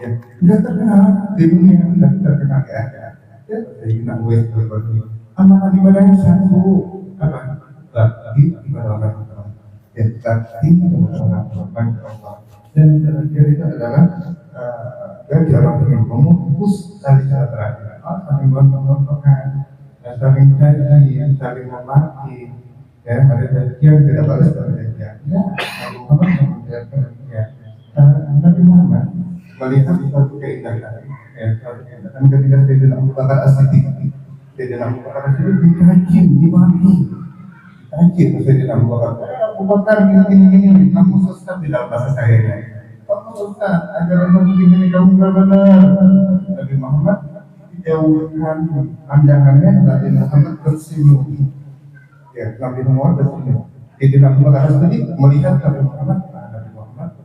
ya sudah terkenal di dunia, sudah terkenal di akhirat. Ya Sayyidina Uwais Al-Qarni amalan ibadahnya satu apa? Bakti kepada orang tua. Ya bakti kepada orang tua. Masya Allah. Dan terakhir itu adalah jarak yang memutus tali silaturahmi. Saling bertolak saling janji, saling memaki, ya ada janji yang tidak balas dari janji. Ya, Muhammad yang menjelaskan ya. Nabi Muhammad melihat satu keindahan, ya satu keindahan ketika Sayyidina Abu Bakar As-Siddiq, Sayyidina Abu Bakar As-Siddiq dikaji, dimaki, Tanya Sayyidina Abu Bakar, Abu Bakar gini, kamu sesat di dalam bahasa saya ya. Kamu sesat, ajaran kamu begini kamu nggak benar. Nabi Muhammad dijauhkan pandangannya, Nabi Muhammad tersenyum. Ya, Nabi Muhammad tersenyum. Sayyidina Abu Bakar tadi melihat Nabi Muhammad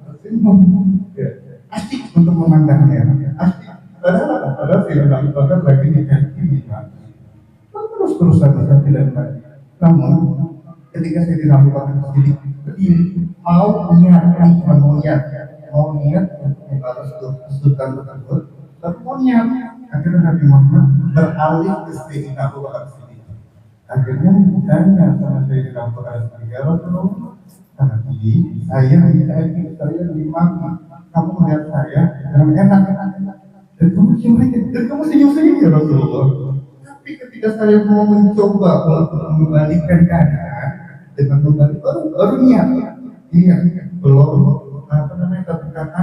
tersenyum. Ya, asik untuk memandangnya, asik. Padahal Sayyidina Abu Bakar lagi dikasih terus-terusan tidak baik. Namun ketika Sayyidina Abu Bakar berdiri mau niat untuk membalas kesulitan tersebut, tapi mau niat akhirnya Nabi Muhammad beralih ke Sayyidina Abu Bakar sendiri. Akhirnya tanya sama Sayyidina Abu Bakar sendiri, ya Rasulullah, tadi saya dimana kamu melihat saya dengan enak dan kamu senyum-senyum ya Rasulullah. Tapi ketika saya mau mencoba untuk mengembalikan keadaan dengan kembali baru niat belum kata-kata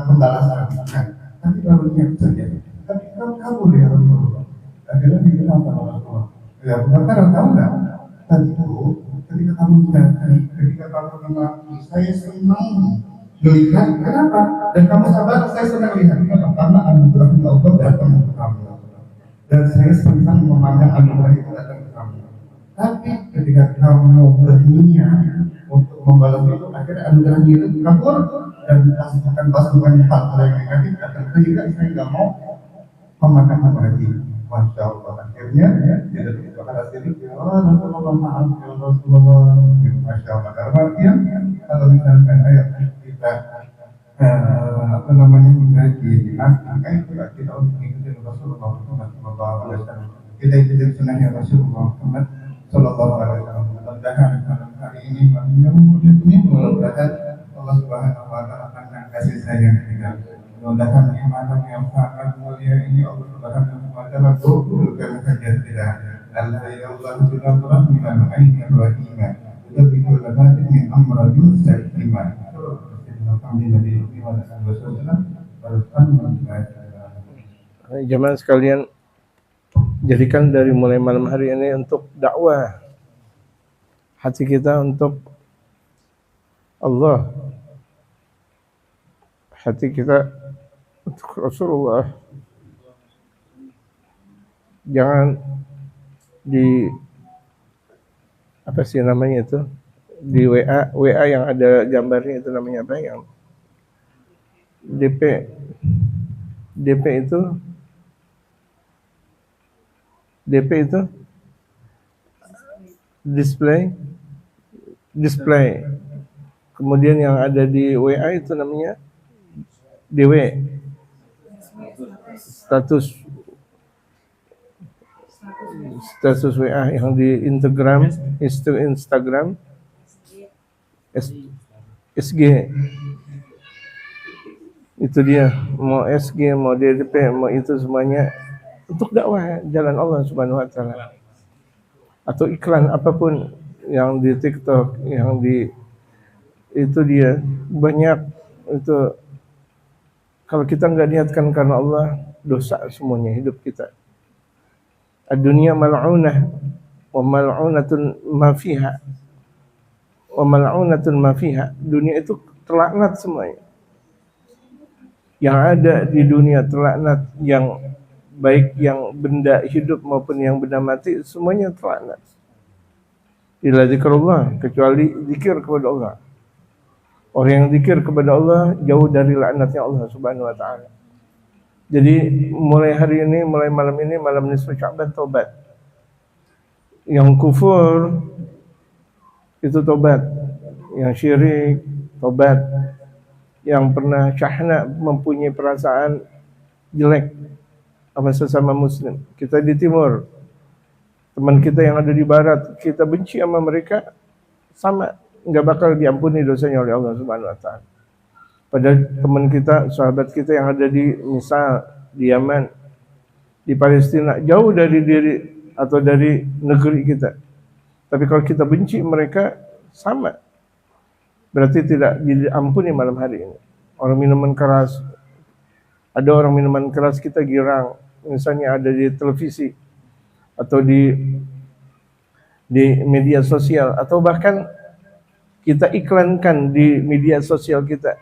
pembalasan, tapi baru niat saja. Tapi kamu kabur ya Rasulullah. Akhirnya dibilang sama Rasulullah, ya Bakar tahu nggak? Tadi itu ketika kamu jadi, ketika kamu mengalami, saya senang melihat. Kenapa? Dan kamu sabar, saya senang melihat. Karena anugerah Allah datang ke kamu. Dan saya senang memandang anugerah itu datang ke kamu. Tapi ketika kamu berniat untuk membalas itu, akhirnya anugerah itu kabur dan pasukan hal yang negatif datang. Sehingga saya nggak mau memandang lagi. Masya Allah. Akhirnya dia dari Bakar sini, ya Rasulullah, maaf ya Rasulullah. Masya Allah. Karena artinya kalau misalkan ayat kita mengaji maka itu kita untuk mengikuti Rasulullah Muhammad Sallallahu Alaihi Wasallam. Kita ikuti sunnahnya Rasulullah Muhammad Sallallahu Alaihi Wasallam. Mudah-mudahan malam hari ini yang mulia ini mudah-mudahan Allah Subhanahu Wa Taala akan kasih sayang kita. Mudah-mudahan malam yang sangat mulia ini Allah Subhanahu Wa Taala kabulkan hajat kita. Allah ya Allah Subhanahu Wa Taala aini rahimah. Lebih lebih min amrul iman. Jemaah sekalian, jadikan dari mulai malam hari ini untuk dakwah hati kita untuk Allah, hati kita untuk Rasulullah. Jangan di apa sih namanya itu, di WA yang ada gambarnya itu namanya apa, yang DP itu display. Kemudian yang ada di WA itu namanya DW, status WA. Yang di Instagram SG. Itu dia, mau SG, mau DDP, mau itu semuanya untuk dakwah jalan Allah Subhanahu Wa Taala. Atau iklan apapun yang di TikTok, yang di itu dia banyak itu. Kalau kita nggak niatkan karena Allah, dosa semuanya hidup kita. Ad-dunya mal'unah wa mal'unatun ma fiha. Wa mal'unatun ma fiha. Dunia itu terlaknat semuanya. Yang ada di dunia terlaknat, yang baik yang benda hidup maupun yang benda mati, semuanya terlaknat. Illa zikrullah, kecuali zikir kepada Allah. Orang yang zikir kepada Allah jauh dari laknatnya Allah Subhanahu Wa Taala. Jadi mulai hari ini, mulai malam ini, malam nisfu Sya'ban, taubat. Yang kufur itu taubat, yang syirik taubat, yang pernah syahna mempunyai perasaan jelek sama sesama muslim. Kita di timur, teman kita yang ada di barat, kita benci sama mereka, sama nggak bakal diampuni dosanya oleh Allah Subhanahu Wa Taala. Padahal teman kita, sahabat kita yang ada di misal di Yaman, di Palestina, jauh dari diri atau dari negeri kita. Tapi kalau kita benci mereka, sama, berarti tidak diampuni malam hari ini. Orang minuman keras, ada orang minuman keras kita girang, misalnya ada di televisi atau di di media sosial, atau bahkan kita iklankan di media sosial kita.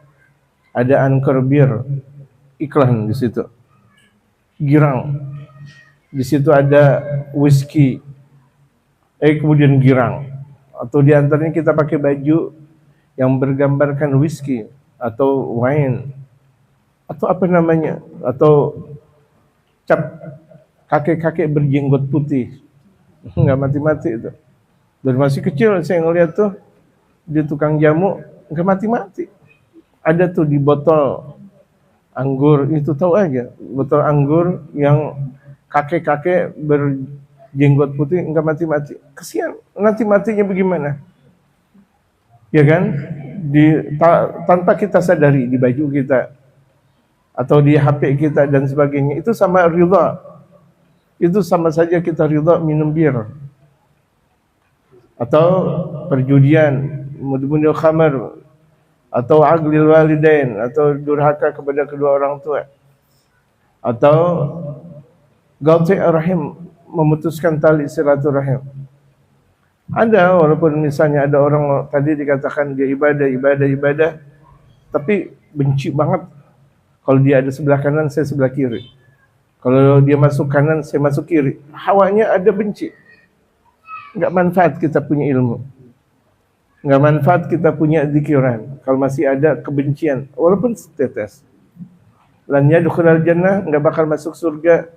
Ada angker bir, iklan di situ. Girang, di situ ada whisky, kemudian girang. Atau di antaranya kita pakai baju yang bergambarkan whisky atau wine atau apa namanya, atau cap kakek-kakek berjenggot putih. Nggak mati-mati itu. Dari masih kecil saya ngeliat tuh di tukang jamu, nggak mati-mati. Ada tuh di botol anggur, itu tahu aja, botol anggur yang kakek-kakek berjenggot putih, nggak mati-mati. Kesian, nanti matinya bagaimana? Ya kan? Tanpa kita sadari di baju kita atau di HP kita dan sebagainya, itu sama ridha. Itu sama saja kita ridha minum bir atau perjudian, mudmunil khamar, atau aglil walidain, atau durhaka kepada kedua orang tua, atau qati' rahim, memutuskan tali silaturahim. Ada, walaupun misalnya ada orang tadi dikatakan dia ibadah, tapi benci banget kalau dia ada sebelah kanan, saya sebelah kiri. Kalau dia masuk kanan, saya masuk kiri. Hawanya ada benci. Enggak manfaat kita punya ilmu. Enggak manfaat kita punya zikiran kalau masih ada kebencian, walaupun setetes. Lan yadkhulul jannah, enggak bakal masuk surga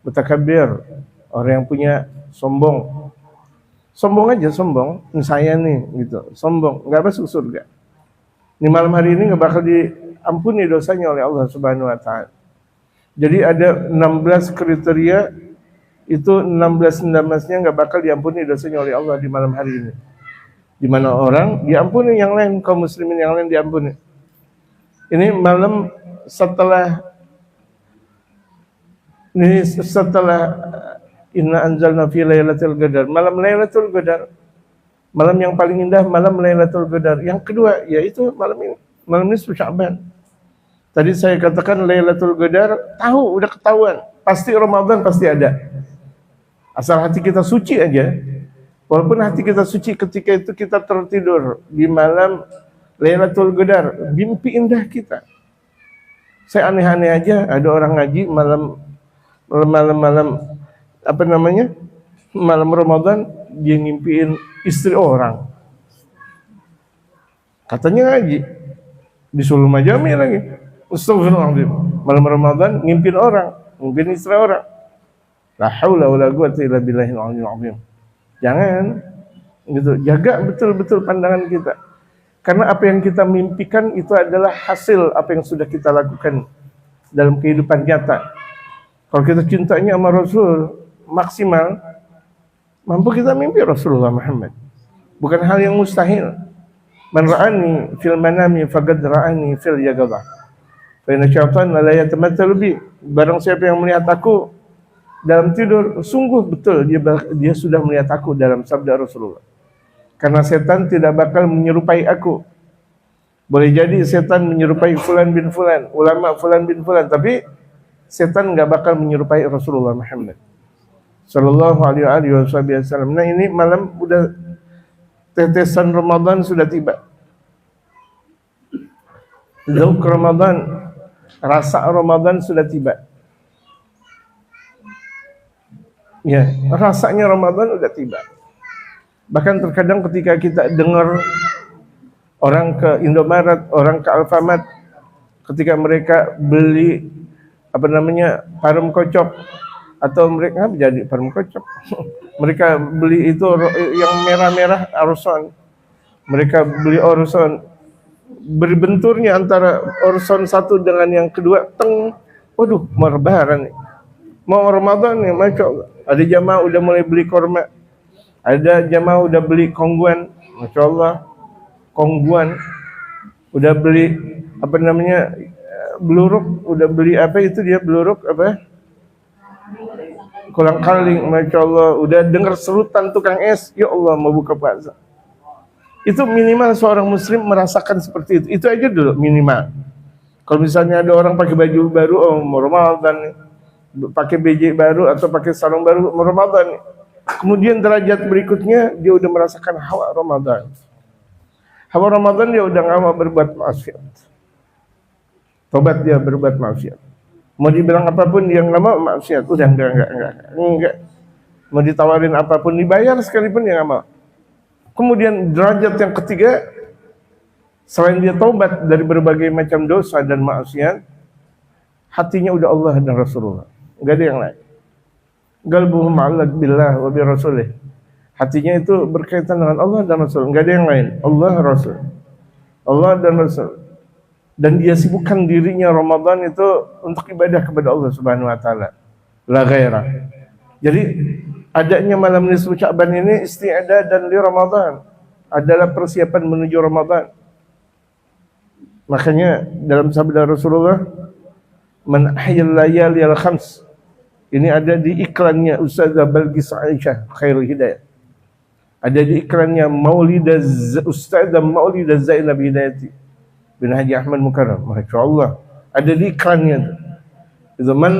mutakabbir, orang yang punya sombong. Sombong aja, sombong. Saya nih gitu, sombong, enggak masuk surga. Ini malam hari ini enggak bakal diampuni dosanya oleh Allah Subhanahu wa taala. Jadi ada 16 kriteria, itu 16-16-nya enggak bakal diampuni dosanya oleh Allah di malam hari ini. Di mana orang diampuni, yang lain kaum muslimin yang lain diampuni. Ini malam setelah Inna anzalna fi lailatul qadar, malam Lailatul Qadar, malam yang paling indah, malam Lailatul Qadar. Yang kedua yaitu malam ini, malam nisfu Sya'ban. Tadi saya katakan Lailatul Qadar, tahu, udah ketahuan, pasti Ramadan pasti ada. Asal hati kita suci aja. Walaupun hati kita suci, ketika itu kita tertidur di malam Lailatul Qadar, mimpi indah kita. Saya aneh-aneh aja, ada orang ngaji malam apa namanya, malam Ramadan, dia ngimpiin istri orang. Katanya ngaji, disuruh majami lagi. Astagfirullahaladzim. Malam Ramadan ngimpin orang, ngimpin istri orang. La haula wala quwwata illa billahil aliyyil azim. Jangan gitu, jaga betul-betul pandangan kita. Karena apa yang kita mimpikan itu adalah hasil apa yang sudah kita lakukan dalam kehidupan nyata. Kalau kita cintanya sama Rasul maksimal, mampu kita mimpi Rasulullah Muhammad. Bukan hal yang mustahil. Man ra'ani fil manami faqad ra'ani fil yaqظah. Fa inna syaitana la yatamathalu bi. Barang siapa yang melihat aku dalam tidur, sungguh betul dia sudah melihat aku, dalam sabda Rasulullah. Karena setan tidak bakal menyerupai aku. Boleh jadi setan menyerupai fulan bin fulan, ulama fulan bin fulan, tapi setan enggak bakal menyerupai Rasulullah Muhammad sallallahu alaihi wasallam. Nah, ini malam udah tetesan Ramadan sudah tiba. Zauk Ramadan, rasa Ramadan sudah tiba. Ya, rasanya Ramadan udah tiba. Bahkan terkadang ketika kita dengar orang ke Indomaret, orang ke Alfamart, ketika mereka beli apa namanya, parum kocok, atau mereka jadi parum kocok, mereka beli itu yang merah-merah Orson, mereka beli Orson, berbenturnya antara Orson satu dengan yang kedua, waduh, mau lebaran nih, mau Ramadan nih, masya Allah. Ada jamaah udah mulai beli korma, ada jamaah udah beli kongguan, masya Allah, kongguan, udah beli apa namanya, beluruk, udah beli apa itu dia, beluruk apa, kolang kaling, masya Allah, udah dengar serutan tukang es, ya Allah mau buka puasa. Itu minimal seorang muslim merasakan seperti itu aja dulu minimal. Kalau misalnya ada orang pakai baju baru, oh mau Ramadan nih, pakai BJ baru atau pakai sarung baru, mau Ramadan nih, Kemudian derajat berikutnya dia udah merasakan hawa Ramadan. Hawa Ramadan dia udah nggak mau berbuat maksiat. Tobat dia berbuat maksiat. Mau dibilang apapun dia nggak mau maksiat. Udah enggak. Mau ditawarin apapun dibayar sekalipun dia nggak mau. Kemudian derajat yang ketiga, selain dia taubat dari berbagai macam dosa dan maksiat, hatinya udah Allah dan Rasulullah, nggak ada yang lain. Qalbuhu ma'allaq billah wa bi rasulih. Hatinya itu berkaitan dengan Allah dan Rasul, nggak ada yang lain. Allah Rasul, Allah dan Rasul. Dan dia sibukkan dirinya Ramadan itu untuk ibadah kepada Allah Subhanahu wa taala. La ghairah. Jadi adanya malam nisfu Sya'ban ini isti'dadan di Ramadan, adalah persiapan menuju Ramadan. Makanya dalam sabda Rasulullah, man ahyal layaliyal khams, ini ada di iklannya Ustazah Balqis Aisyah Khairul Hidayah, ada di iklannya Ustazah Maulidah Zainab Hidayati bin Haji Ahmad Mukarram, Masya Allah, ada di iklannya itu. Man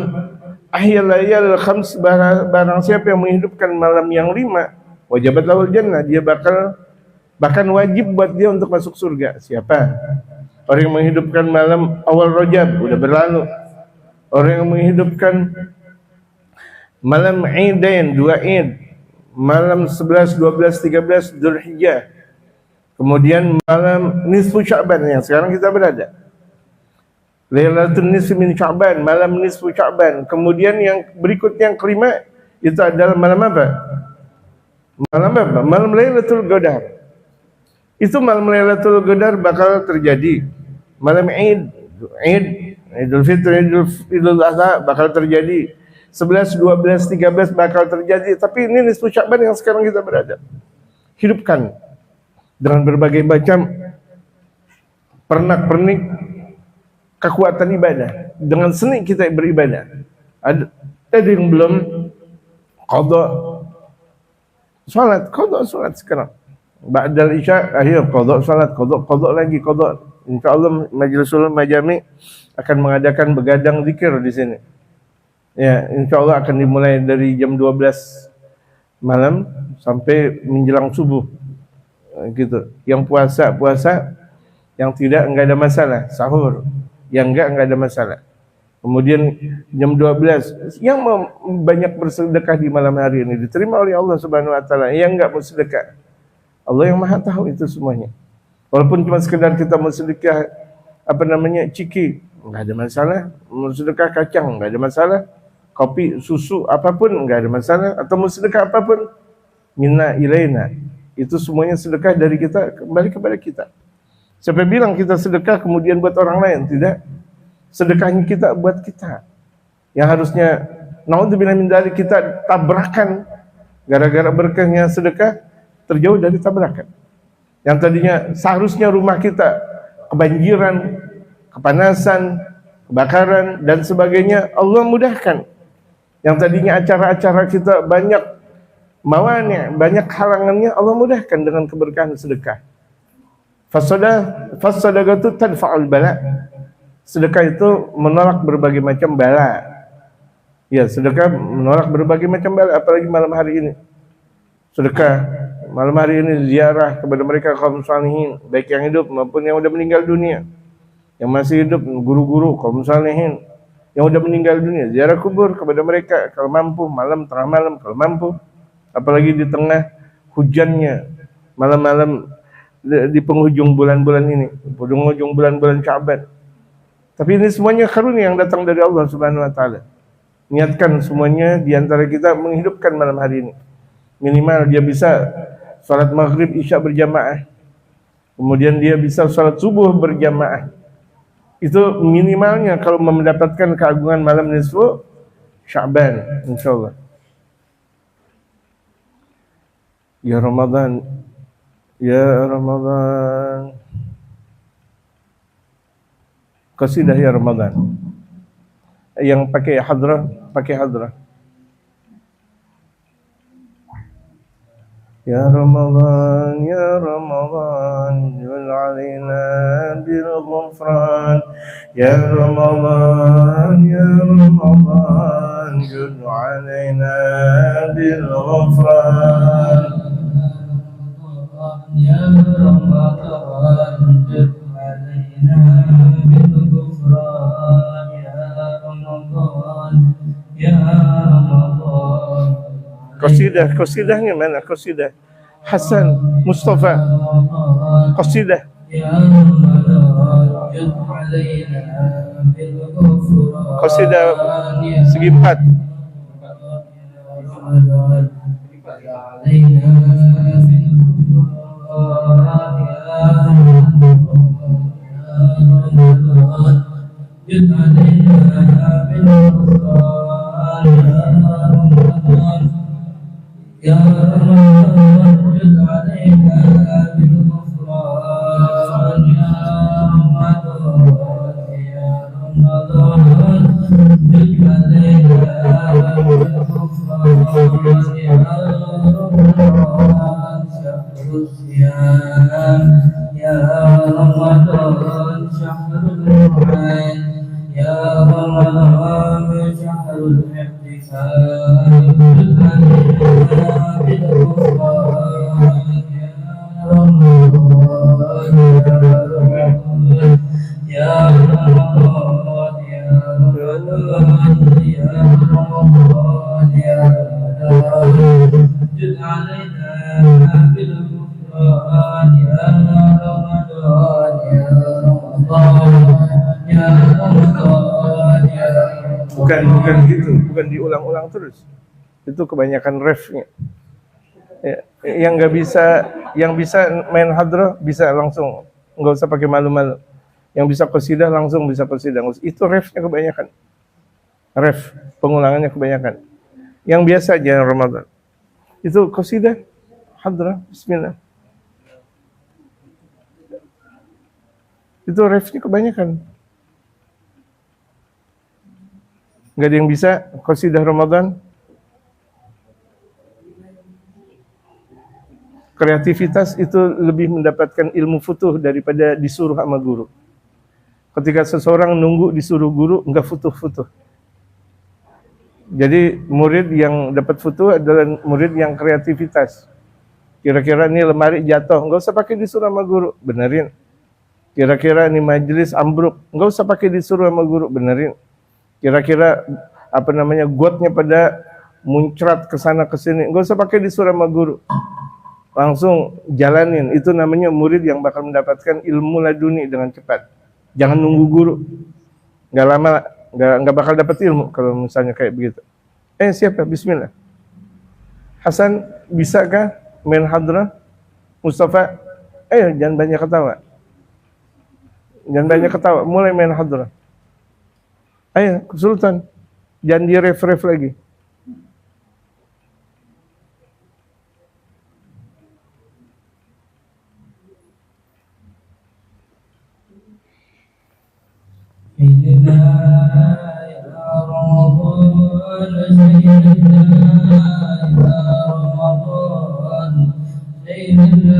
ahyal layaliyal khams, barang siapa yang menghidupkan malam yang 5, wajabat lahul jannah, dia bahkan wajib buat dia untuk masuk surga. Siapa? Orang yang menghidupkan malam awal Rajab, udah berlalu. Orang yang menghidupkan malam Idain, 2 Id, malam 11, 12, 13 Dzulhijjah, kemudian malam nisfu Sya'ban yang sekarang kita berada, Lailatul Nisfi min Sya'ban, malam nisfu Sya'ban. Kemudian yang berikutnya yang kelima itu adalah malam apa? Malam apa? Malam Lailatul Qadar. Itu malam Lailatul Qadar bakal terjadi. Malam Idul Fitri, Idul Adha bakal terjadi. 11, 12, 13 bakal terjadi. Tapi ini nisfu Sya'ban yang sekarang kita berada. Hidupkan dengan berbagai macam pernak-pernik kekuatan ibadah, dengan seni kita beribadah. Ada yang belum qadha salat sekarang. Ba'dal isya akhir qadha salat, qadha lagi. Insyaallah Majlisul Majami akan mengadakan begadang zikir di sini. Ya, insyaallah akan dimulai dari jam 12 malam sampai menjelang subuh. Gitu. Yang puasa, yang tidak enggak ada masalah, sahur. Yang enggak ada masalah. Kemudian jam 12 yang banyak bersedekah di malam hari ini diterima oleh Allah Subhanahu wa taala. Yang enggak bersedekah, Allah yang Maha tahu itu semuanya. Walaupun cuma sekedar kita mau sedekah ciki, enggak ada masalah. Mau sedekah kacang enggak ada masalah. Kopi, susu, apapun enggak ada masalah. Atau mau sedekah apapun, minna ilaina. Itu semuanya sedekah dari kita kembali kepada kita. Siapa bilang kita sedekah kemudian buat orang lain? Tidak. Sedekahnya kita buat kita. Yang harusnya naudzubillah min dzalik kita tabrakan gara-gara berkahnya sedekah, terjauh dari tabrakan. Yang tadinya seharusnya rumah kita kebanjiran, kepanasan, kebakaran dan sebagainya, Allah mudahkan. Yang tadinya acara-acara kita banyak mawanya, banyak halangannya, Allah mudahkan dengan keberkahan sedekah. Fasadaqatu tadfa'ul bala. Sedekah itu menolak berbagai macam bala. Ya, sedekah menolak berbagai macam bala, apalagi malam hari ini. Sedekah malam hari ini ziarah kepada mereka kaum salihin, baik yang hidup maupun yang sudah meninggal dunia. Yang masih hidup, guru-guru kaum salihin yang sudah meninggal dunia, ziarah kubur kepada mereka kalau mampu, malam tengah malam kalau mampu. Apalagi di tengah hujannya malam-malam di penghujung bulan-bulan ini, penghujung bulan-bulan Sya'ban. Tapi ini semuanya karunia yang datang dari Allah Subhanahu wa taala. Niatkan semuanya di antara kita menghidupkan malam hari ini. Minimal dia bisa salat maghrib isya berjamaah. Kemudian dia bisa salat subuh berjamaah. Itu minimalnya kalau mendapatkan keagungan malam nisfu Sya'ban, insyaallah. Ya Ramadan, ya Ramadan. Qasidah ya Ramadan. Yang pakai hadrah, Ya Ramadan, ya Ramadan, jul alaina bil ghufran. Ya Ramadan, ya Ramadan, jul alaina bil ghufran. Qasidahnya mana? Qasidah Hasan Mustafa. Qasidah. Qasidah segi 4. Ya Ramadan, jud alaina bil ghufran. Ya Ramadan, ya Ramadan, jud alaina bil ghufran. Ya Ramadan, syahrul siyam. Ya Ramadan, syahrul Qur'an. Ya Ramadan, syahrul ihtisab. Bukan gitu, bukan diulang-ulang terus. Itu kebanyakan refnya. Ya, yang bisa main hadrah bisa langsung, nggak usah pakai malu-malu. Yang bisa qasidah langsung bisa qasidah. Itu refnya kebanyakan. Ref, pengulangannya kebanyakan. Yang biasa aja Ramadan. Itu qasidah, hadrah, bismillah. Itu refnya kebanyakan. Nggak ada yang bisa qasidah Ramadan. Kreativitas itu lebih mendapatkan ilmu futuh daripada disuruh sama guru. Ketika seseorang nunggu disuruh guru, nggak futuh-futuh. Jadi murid yang dapat futuh adalah murid yang kreativitas. Kira-kira ini lemari jatuh, nggak usah pakai disuruh sama guru, benerin. Kira-kira ini majelis ambruk, nggak usah pakai disuruh sama guru, benerin. Kira-kira gotnya pada muncrat ke sana ke sini, nggak usah pakai disuruh sama guru. Langsung jalanin. Itu namanya murid yang bakal mendapatkan ilmu laduni dengan cepat. Jangan nunggu guru. Nggak lama, nggak bakal dapat ilmu kalau misalnya kayak begitu. Siapa? Bismillah. Hasan, bisakah main hadrah? Mustafa, jangan banyak ketawa. Jangan banyak ketawa. Mulai main hadrah. Ayo, Sultan. Jangan di ref-ref lagi. Sayyidina ya Ramadan, Sayyidina ya Ramadan, Sayyidina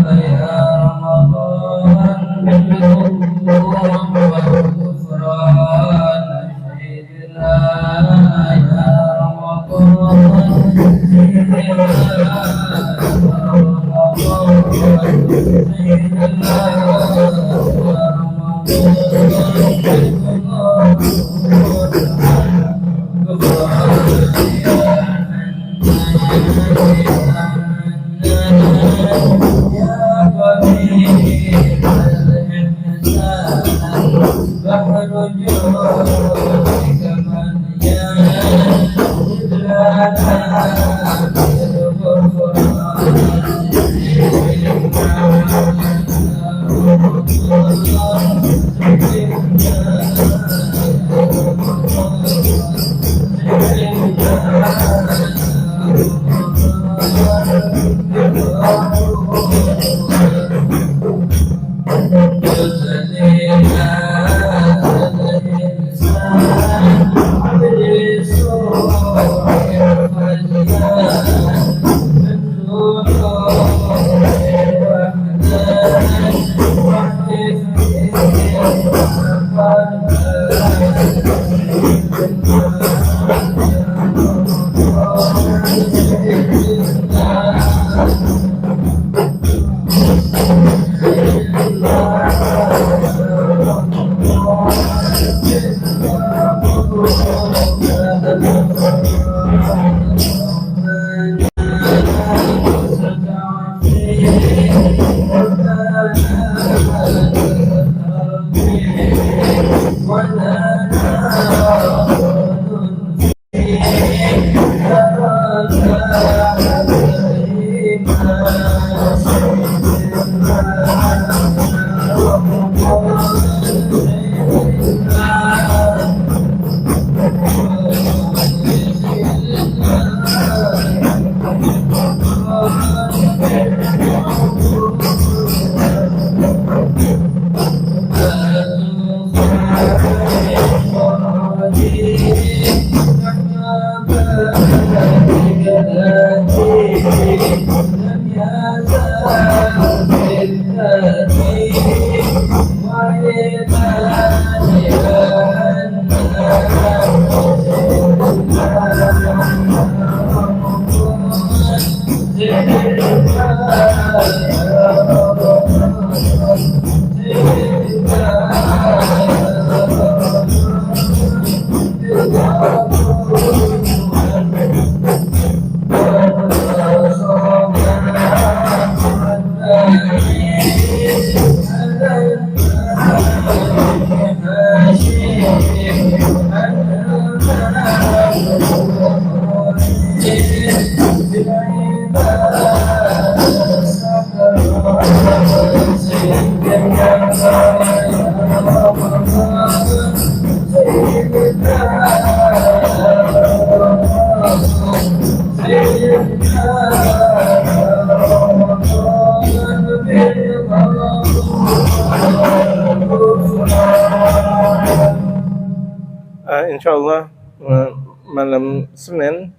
ya Ramadan, bil-ghufran wal-ghufran. Sayyidina ya Ramadan, Sayyidina ya Ramadan, Sayyidina Insyaallah malam Senin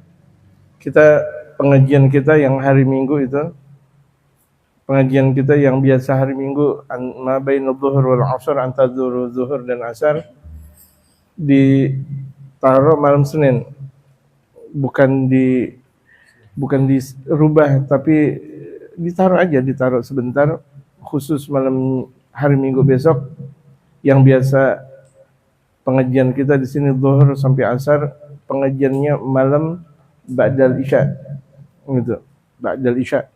kita pengajian kita yang hari Minggu itu, pengajian kita yang biasa hari Minggu ma bainadh dhuhur wal 'asr, antara zuhur dan asar, ditaruh malam Senin, bukan dirubah, tapi ditaruh sebentar khusus malam hari Minggu besok yang biasa pengajian kita di sini zuhur sampai asar, pengajiannya malam ba'dal isya, gitu, ba'dal isya,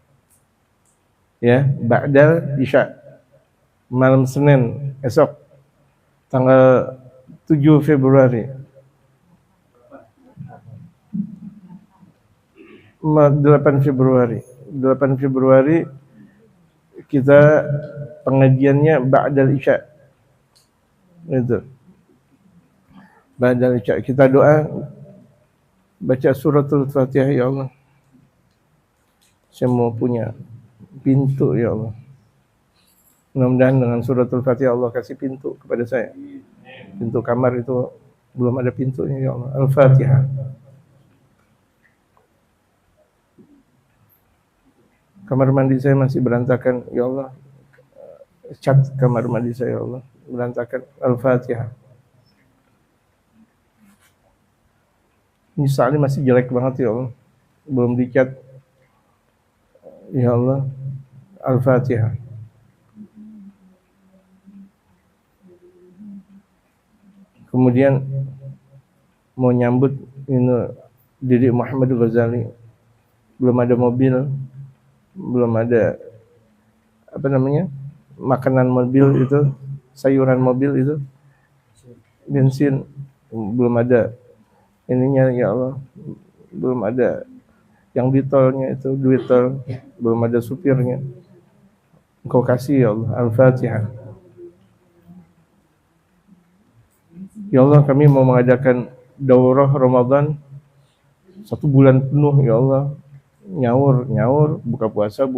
ya, ba'dal isya, malam Senin esok, tanggal 7 Februari, 8 Februari kita pengajiannya ba'dal isya, gitu. Ba'dal isya kita doa, baca suratul Fatihah. Ya Allah, saya mau punya pintu, ya Allah. Mudah-mudahan dengan suratul Fatihah Allah kasih pintu kepada saya. Pintu kamar itu belum ada pintunya, ya Allah. Al-Fatihah. Kamar mandi saya masih berantakan, ya Allah. Cat kamar mandi saya, ya Allah, berantakan. Al-Fatihah. Ini soalnya masih jelek banget, ya Allah, belum dicat, ya Allah. Al-Fatihah. Kemudian mau nyambut ini Didi Muhammad Ghazali, belum ada mobil, belum ada makanan mobil itu, sayuran mobil itu, bensin belum ada ininya, ya Allah, belum ada yang di tolnya itu, duit tol, belum ada supirnya. Engkau kasih, ya Allah. Al-Fatihah. Ya Allah, kami mau mengadakan daurah Ramadan 1 bulan penuh, ya Allah. Nyaur, buka puasa.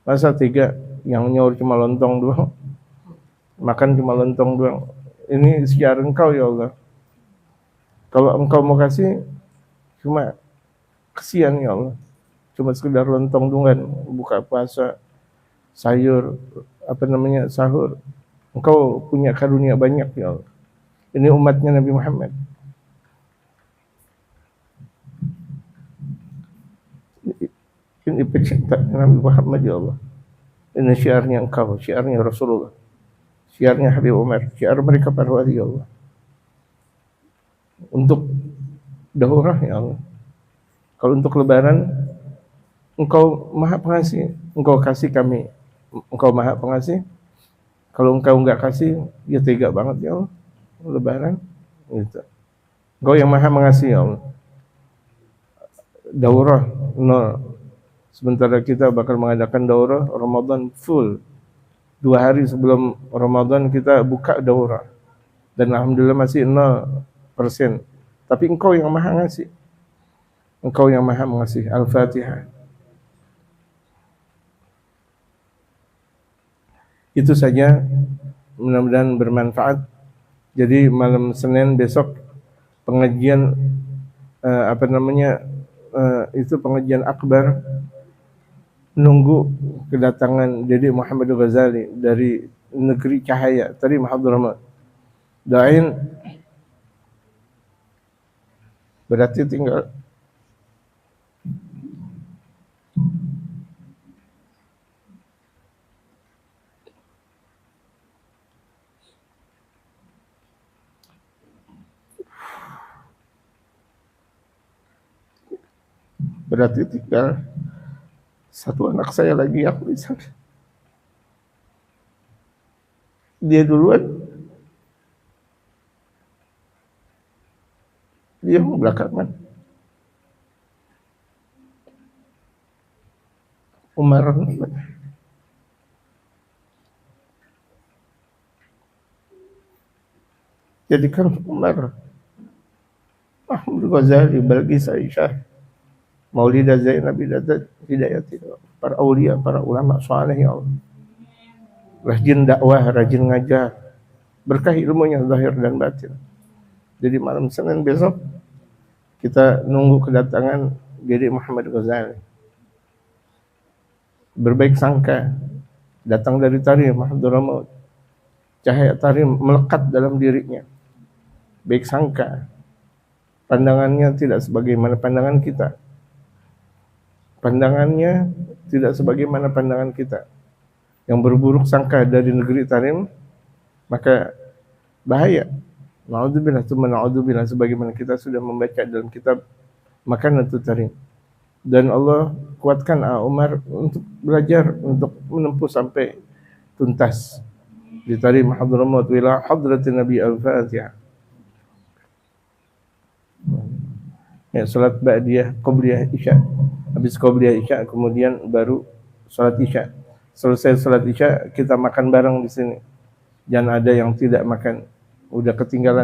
Masa tega yang nyaur cuma lontong doang, makan cuma lontong doang. Ini syiar Engkau, ya Allah. Kalau Engkau mau kasih, cuma kesian, ya Allah, cuma sekedar lontong doang, buka puasa, sayur, sahur. Engkau punya karunia banyak, ya Allah. Ini umatnya Nabi Muhammad. Ini pecinta Nabi Muhammad, ya Allah. Ini syiarnya Engkau, syiarnya Rasulullah, syiarnya Habib Umar, syiar mereka para wali, ya Allah. Untuk daurah, ya Allah. Kalau untuk lebaran, Engkau Maha Pengasih, Engkau kasih kami, Engkau Maha Pengasih. Kalau Engkau enggak kasih, ya tega banget, ya Allah. Lebaran, gitu. Engkau yang Maha Mengasih, ya Allah. Daurah, sementara kita bakal mengadakan daurah Ramadan full. 2 hari sebelum Ramadan kita buka daurah. Dan alhamdulillah masih 0%. Tapi Engkau yang Maha ngasih. Engkau yang Maha mengasih. Al-Fatihah. Itu saja, mudah-mudahan bermanfaat. Jadi malam Senin besok pengajian itu pengajian akbar, nunggu kedatangan Didi Muhammad Ghazali dari negeri cahaya tadi Mahadramah. Doain, berarti tinggal berarti tinggal satu anak saya lagi yang di sana. Dia duluan, dia belakangan. Umar jadikan Umar Mahmud Ghazali, Balqis Aisyah, Maulidah Zainab Hidayati, para aulia, para ulama saleh ya Allah. Rajin dakwah, rajin ngajar, berkah ilmunya zahir dan batin. Jadi malam Senin besok kita nunggu kedatangan Gede Muhammad Ghazali. Berbaik sangka datang dari Tarim Mahdhuramaut. Cahaya Tarim melekat dalam dirinya. Baik sangka, pandangannya tidak sebagaimana pandangan kita. Pandangannya tidak sebagaimana pandangan kita. Yang berburuk sangka dari negeri Tarim, maka bahaya. Na'udzubillah, na'udzubillah, sebagaimana kita sudah membaca dalam kitab Makanatut Tarim. Dan Allah kuatkan Umar untuk belajar, untuk menempuh sampai tuntas di Tarim Hadramaut ila hadratin Nabi Al-Fatihah. Ya, salat ba'diyah, qabliyah Isya. Habis qabliyah Isya kemudian baru salat Isya. Selesai salat Isya kita makan bareng di sini. Jangan ada yang tidak makan. Udah ketinggalan